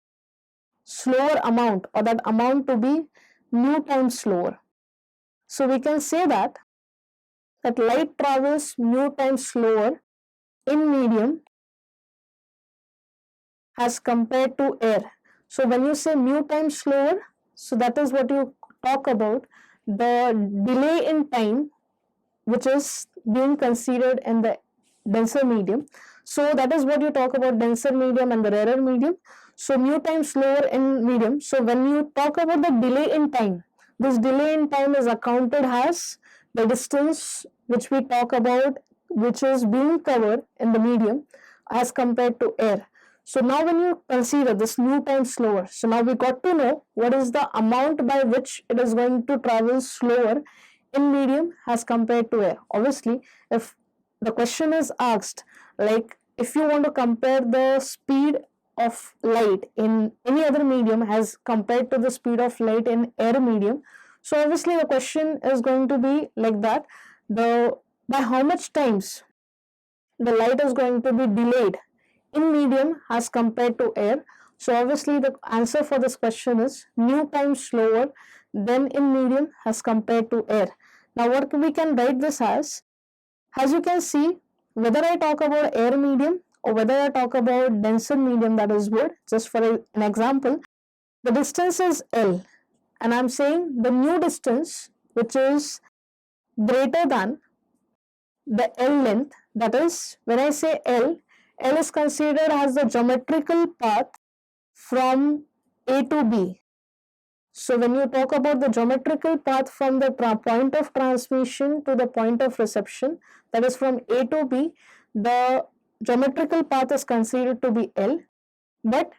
slower amount, or that amount, to be mu times slower. So we can say that light travels mu times slower in medium as compared to air. So when you say mu times slower, so that is what you talk about, the delay in time which is being considered in the denser medium. So that is what you talk about, denser medium and the rarer medium. So mu times slower in medium. So when you talk about the delay in time, this delay in time is accounted as the distance which we talk about, which is being covered in the medium as compared to air. So now when you consider this mu times slower, so now we got to know what is the amount by which it is going to travel slower in medium as compared to air. Obviously, if the question is asked, like if you want to compare the speed of light in any other medium as compared to the speed of light in air medium, so obviously the question is going to be like that, by how much times the light is going to be delayed in medium as compared to air. So obviously the answer for this question is mu times slower than in medium as compared to air. Now what we can write this as you can see, whether I talk about air medium or whether I talk about denser medium, that is wood, just for an example, the distance is L and I am saying the mu distance which is greater than the L length, that is, when I say L is considered as the geometrical path from A to B. So when you talk about the geometrical path from the point of transmission to the point of reception, that is from A to B, the geometrical path is considered to be L. But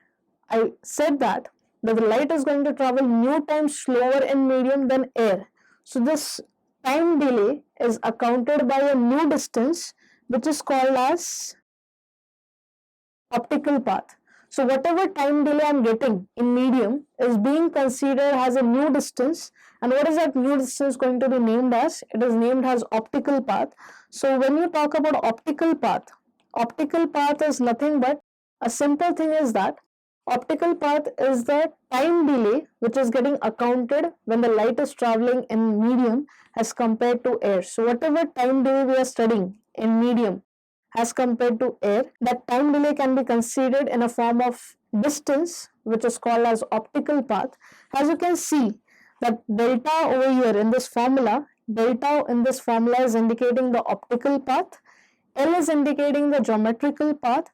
I said that the light is going to travel mu times slower in medium than air. So this time delay is accounted by a new distance which is called as optical path. So whatever time delay I am getting in medium is being considered as a new distance And what is that new distance going to be named as? It is named as optical path. So when you talk about optical path is nothing but a simple thing is that optical path is the time delay which is getting accounted when the light is traveling in medium as compared to air. So whatever time delay we are studying in medium as compared to air, that time delay can be considered in a form of distance which is called as optical path. As you can see that delta over here in this formula, delta in this formula is indicating the optical path, L is indicating the geometrical path,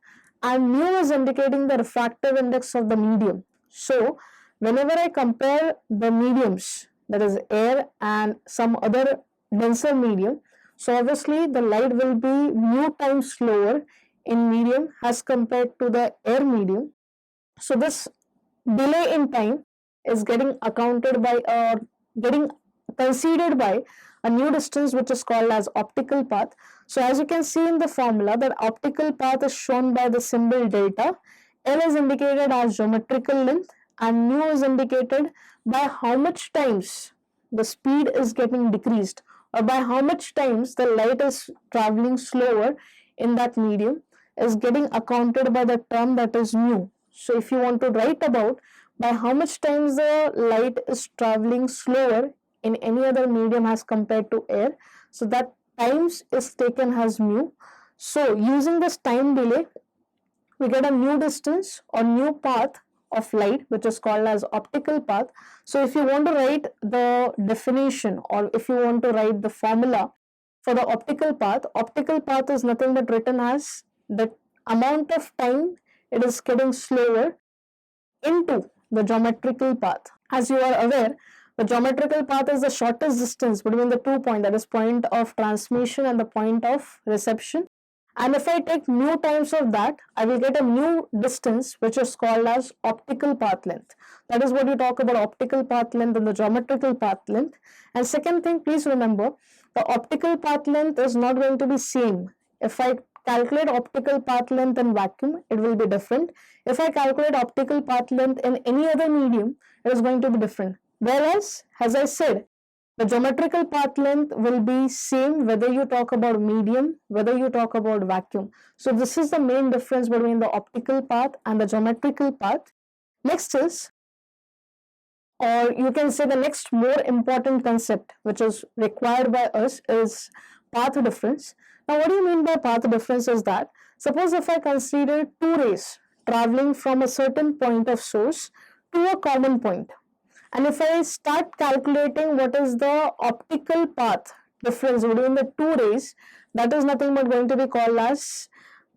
and mu is indicating the refractive index of the medium. So whenever I compare the mediums, that is air and some other denser medium, so obviously the light will be mu times slower in medium as compared to the air medium. So this delay in time is getting accounted by or getting considered by a new distance which is called as optical path. So as you can see in the formula, that optical path is shown by the symbol delta, L is indicated as geometrical length, and mu is indicated by how much times the speed is getting decreased, or by how much times the light is traveling slower in that medium is getting accounted by the term that is mu. So if you want to write about by how much times the light is traveling slower in any other medium as compared to air, so that times is taken as mu. So using this time delay, we get a new distance or new path of light which is called as optical path. So if you want to write the definition, or if you want to write the formula for the optical path is nothing but written as the amount of time it is getting slower into the geometrical path. As you are aware, the geometrical path is the shortest distance between the 2 points, that is point of transmission and the point of reception. And if I take mu times of that, I will get a new distance which is called as optical path length. That is what you talk about optical path length and the geometrical path length. And second thing, please remember, the optical path length is not going to be same. If I calculate optical path length in vacuum, it will be different. If I calculate optical path length in any other medium, it is going to be different. Whereas, as I said, the geometrical path length will be same whether you talk about medium, whether you talk about vacuum. So this is the main difference between the optical path and the geometrical path. Next is, or you can say the next more important concept which is required by us is path difference. Now what do you mean by path difference is that, suppose if I consider two rays traveling from a certain point of source to a common point, and if I start calculating what is the optical path difference between the two rays, that is nothing but going to be called as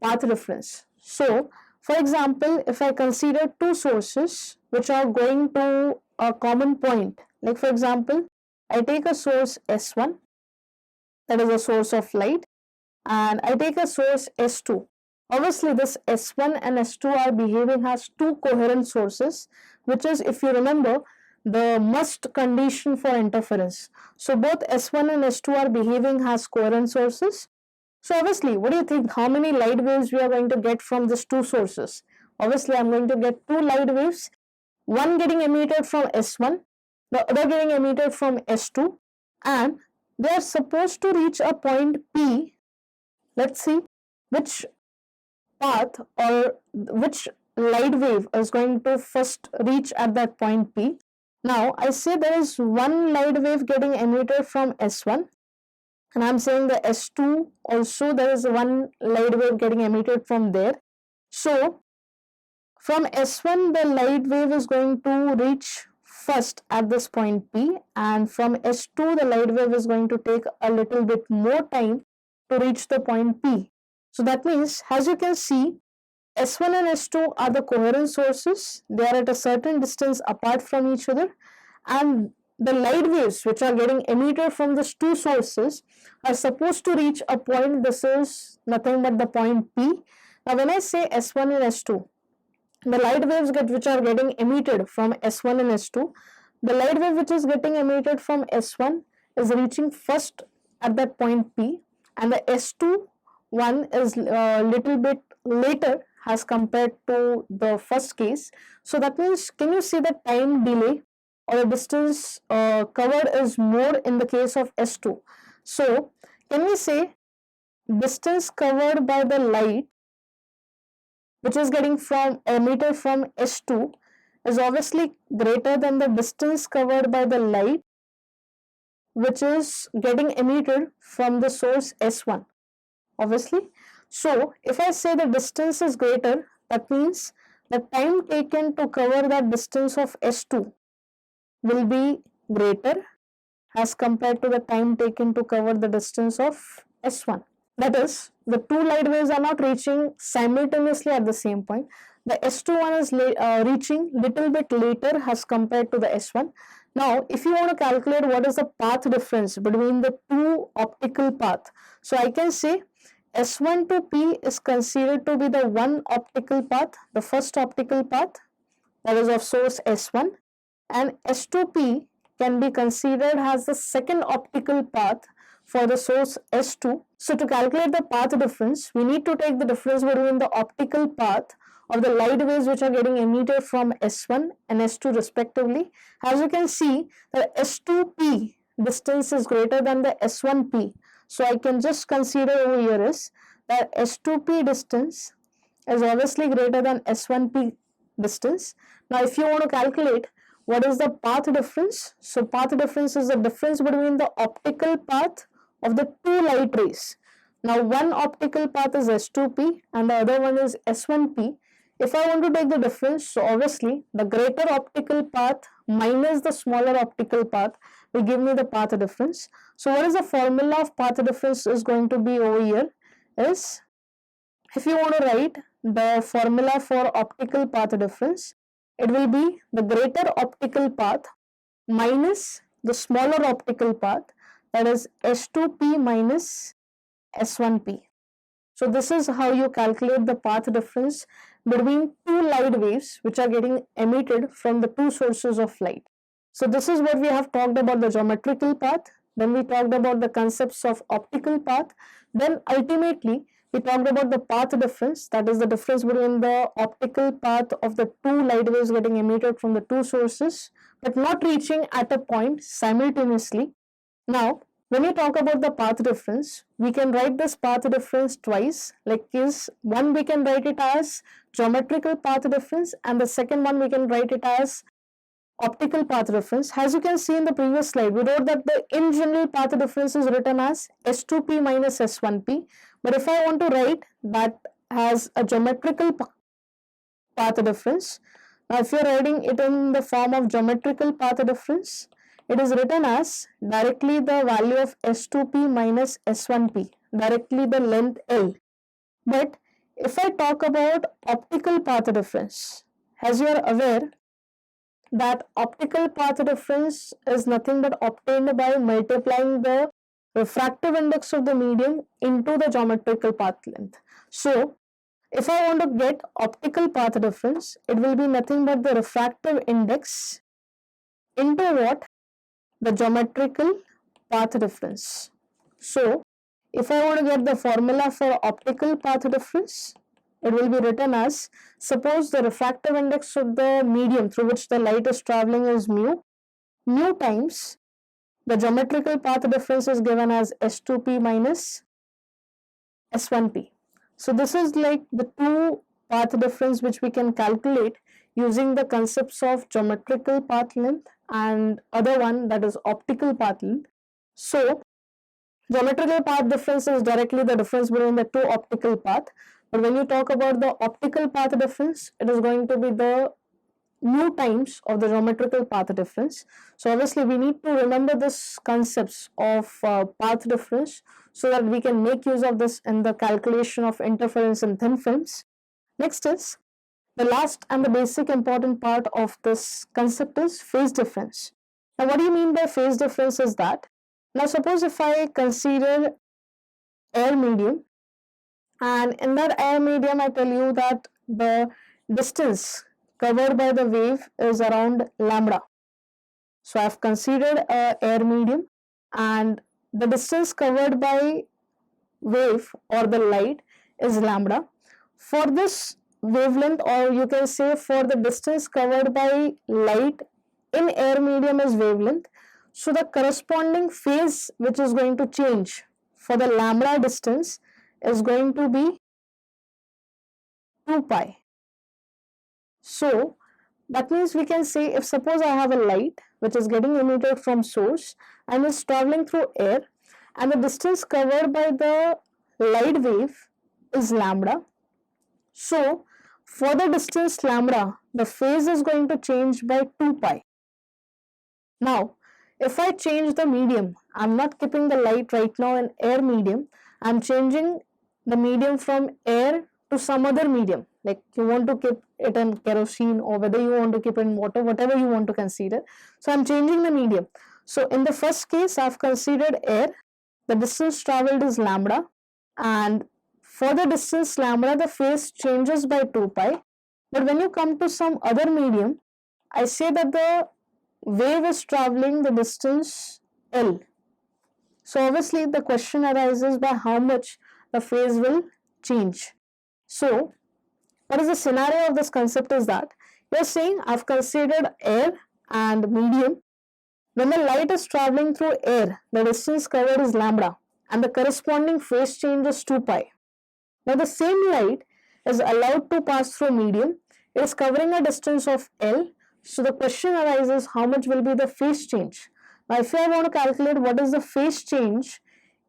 path difference. So, for example, if I consider two sources which are going to a common point, like for example, I take a source S1, that is a source of light, and I take a source S2. Obviously, this S1 and S2 are behaving as two coherent sources, which is, if you remember, the must condition for interference. So both S1 and S2 are behaving as coherent sources. So obviously, what do you think? How many light waves we are going to get from these two sources? Obviously, I'm going to get two light waves, one getting emitted from S1, the other getting emitted from S2, and they are supposed to reach a point P. Let's see which path or which light wave is going to first reach at that point P. Now, I say there is one light wave getting emitted from S1, and I'm saying the S2 also there is one light wave getting emitted from there. So, from S1 the light wave is going to reach first at this point P, and from S2 the light wave is going to take a little bit more time to reach the point P. So that means, as you can see, S1 and S2 are the coherent sources. They are at a certain distance apart from each other, and the light waves which are getting emitted from these two sources are supposed to reach a point. This is nothing but the point P. Now when I say S1 and S2, the light waves which are getting emitted from S1 and S2, the light wave which is getting emitted from S1 is reaching first at that point P, and the S2 one is a little bit later as compared to the first case. So that means, can you see the time delay? or the distance covered is more in the case of S2. So can we say distance covered by the light which is getting from emitted from S2 is obviously greater than the distance covered by the light which is getting emitted from the source S1, obviously. So if I say the distance is greater, that means the time taken to cover that distance of S2 will be greater as compared to the time taken to cover the distance of S1. That is, the two light waves are not reaching simultaneously at the same point. The S2 one is reaching little bit later as compared to the S1. Now, if you want to calculate what is the path difference between the two optical path, so I can say S1 to P is considered to be the one optical path, the first optical path, that is of source S1, and S2P can be considered as the second optical path for the source S2. So to calculate the path difference, we need to take the difference between the optical path of the light waves which are getting emitted from S1 and S2 respectively. As you can see, the S2P distance is greater than the S1P. So I can just consider over here is that S2P distance is obviously greater than S1P distance. Now if you want to calculate what is the path difference, so path difference is the difference between the optical path of the two light rays. Now one optical path is S2P and the other one is S1P. If I want to take the difference, so obviously the greater optical path minus the smaller optical path will give me the path difference. So what is the formula of path difference is going to be over here is, if you want to write the formula for optical path difference, it will be the greater optical path minus the smaller optical path, that is S2P minus S1P. So this is how you calculate the path difference between two light waves which are getting emitted from the two sources of light. So this is what we have talked about the geometrical path, then we talked about the concepts of optical path, then ultimately we talked about the path difference, that is the difference between the optical path of the two light waves getting emitted from the two sources but not reaching at a point simultaneously. Now when you talk about the path difference, we can write this path difference twice, like is one we can write it as geometrical path difference and the second one we can write it as optical path difference. As you can see in the previous slide, we wrote that the in general path difference is written as S2P minus S1P, but if I want to write that as a geometrical path difference, now if you are writing it in the form of geometrical path difference, it is written as directly the value of S2P minus S1P, directly the length L. But if I talk about optical path difference, as you are aware that optical path difference is nothing but obtained by multiplying the refractive index of the medium into the geometrical path length. So if I want to get optical path difference, it will be nothing but the refractive index into what? The geometrical path difference. So if I want to get the formula for optical path difference, it will be written as, suppose the refractive index of the medium through which the light is traveling is mu times the geometrical path difference is given as S2P minus S1P. So this is like the two path difference which we can calculate using the concepts of geometrical path length and other one, that is optical path length. So geometrical path difference is directly the difference between the two optical path, but when you talk about the optical path difference, it is going to be the mu times of the geometrical path difference. So obviously we need to remember this concepts of path difference so that we can make use of this in the calculation of interference in thin films. Next is the last and the basic important part of this concept is phase difference. Now what do you mean by phase difference is that, now suppose if I consider air medium, and in that air medium I tell you that the distance covered by the wave is around lambda. So I have considered a air medium and the distance covered by wave or the light is lambda. For this wavelength, or you can say for the distance covered by light in air medium is wavelength. So the corresponding phase which is going to change for the lambda distance is going to be 2 pi. So that means we can say, if suppose I have a light which is getting emitted from source and is traveling through air, and the distance covered by the light wave is lambda. So for the distance lambda, the phase is going to change by 2 pi. Now, if I change the medium, I'm not keeping the light right now in air medium, I'm changing the medium from air to some other medium, like you want to keep it in kerosene or whether you want to keep it in water, whatever you want to consider. So I'm changing the medium. So in the first case, I've considered air, the distance traveled is lambda, and for the distance lambda, the phase changes by 2 pi. But when you come to some other medium, I say that the wave is traveling the distance L. So obviously the question arises by how much the phase will change. So what is the scenario of this concept is that you are saying I've considered air and medium. When the light is traveling through air, the distance covered is lambda and the corresponding phase change is 2 pi. Now the same light is allowed to pass through medium. It is covering a distance of L. So the question arises, how much will be the phase change? Now if I want to calculate what is the phase change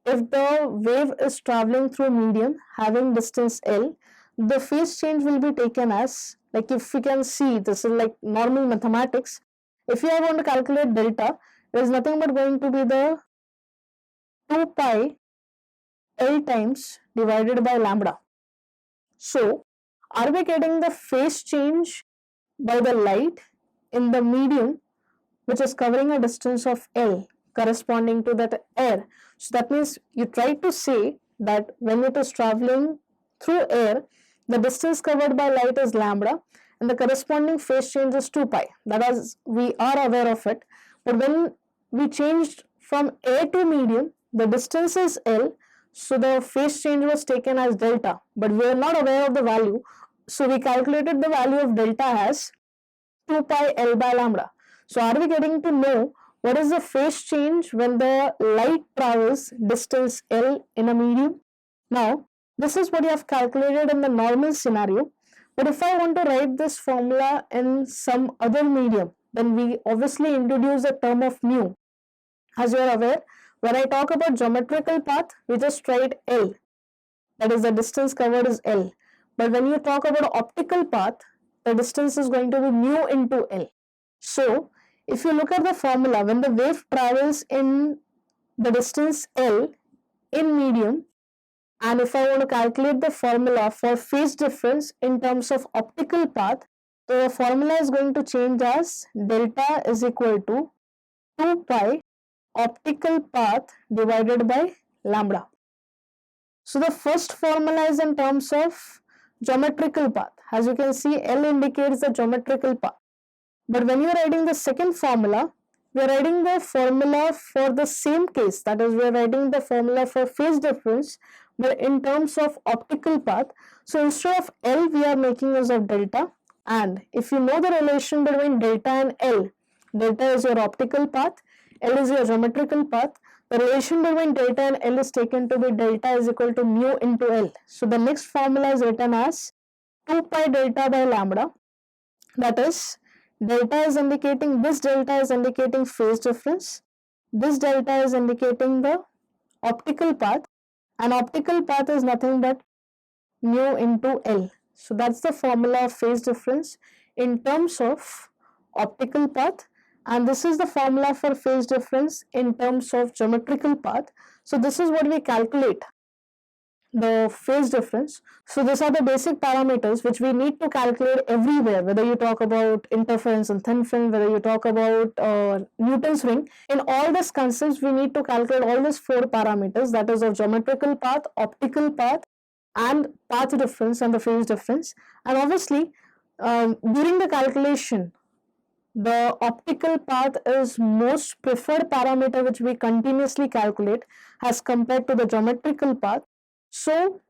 if the wave is traveling through medium having distance L, the phase change will be taken as, like if you can see, this is like normal mathematics. If you are going to calculate delta, it is nothing but going to be the 2 pi L times divided by lambda. So are we getting the phase change by the light in the medium which is covering a distance of L corresponding to that air? So that means you try to say that when it is traveling through air, the distance covered by light is lambda and the corresponding phase change is 2 pi. That is, we are aware of it. But when we changed from air to medium, the distance is L, so the phase change was taken as delta, but we are not aware of the value. So we calculated the value of delta as 2 pi L by lambda. So are we getting to know what is the phase change when the light travels distance L in a medium? Now, this is what you have calculated in the normal scenario. But if I want to write this formula in some other medium, then we obviously introduce the term of mu. As you are aware, when I talk about geometrical path, we just write L. That is, the distance covered is L. But when you talk about optical path, the distance is going to be mu into L. So if you look at the formula, when the wave travels in the distance L in medium, and if I want to calculate the formula for phase difference in terms of optical path, the formula is going to change as delta is equal to 2 pi optical path divided by lambda. So the first formula is in terms of geometrical path. As you can see, L indicates the geometrical path. But when you are writing the second formula, we are writing the formula for the same case. That is, we are writing the formula for phase difference, but in terms of optical path. So instead of L, we are making use of delta. And if you know the relation between delta and L, delta is your optical path, L is your geometrical path. The relation between delta and L is taken to be delta is equal to mu into L. So the next formula is written as 2 pi delta by lambda. That is, delta is indicating, this delta is indicating phase difference. This delta is indicating the optical path, and optical path is nothing but mu into L. So that's the formula of phase difference in terms of optical path, and this is the formula for phase difference in terms of geometrical path. So this is what we calculate, the phase difference. So these are the basic parameters which we need to calculate everywhere, whether you talk about interference in thin film, whether you talk about Newton's ring. In all these concepts, we need to calculate all these 4 parameters, that is of geometrical path, optical path, and path difference and the phase difference. And obviously, during the calculation, the optical path is most preferred parameter which we continuously calculate as compared to the geometrical path. So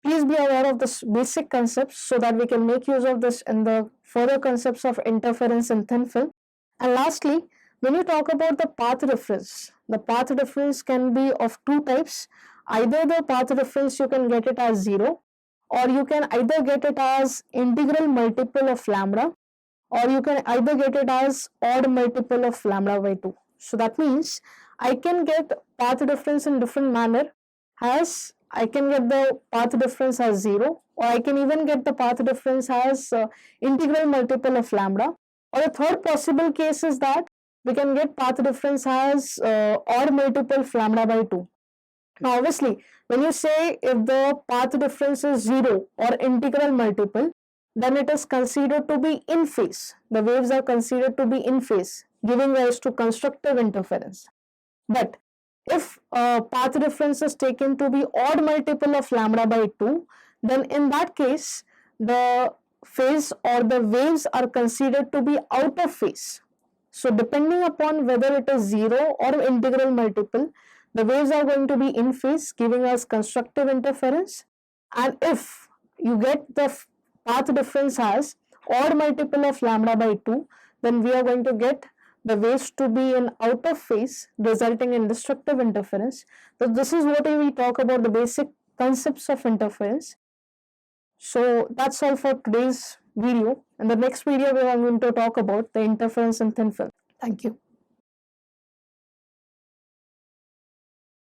please be aware of this basic concepts so that we can make use of this in the further concepts of interference in thin film. And lastly, when you talk about the path difference can be of two types. Either the path difference you can get it as 0, or you can either get it as integral multiple of lambda, or you can either get it as odd multiple of lambda by 2. So that means I can get path difference in different manner, as I can get the path difference as 0, or I can even get the path difference as integral multiple of lambda, or the third possible case is that we can get path difference as odd multiple of lambda by 2. Now obviously when you say if the path difference is 0 or integral multiple, then it is considered to be in phase. The waves are considered to be in phase, giving rise to constructive interference. But if path difference is taken to be odd multiple of lambda by 2, then in that case the phase or the waves are considered to be out of phase. So depending upon whether it is 0 or integral multiple, the waves are going to be in phase, giving us constructive interference. And if you get the path difference as odd multiple of lambda by 2, then we are going to get the waves to be in out of phase, resulting in destructive interference. So this is what we talk about the basic concepts of interference. So that's all for today's video. In the next video, we are going to talk about the interference in thin film. Thank you.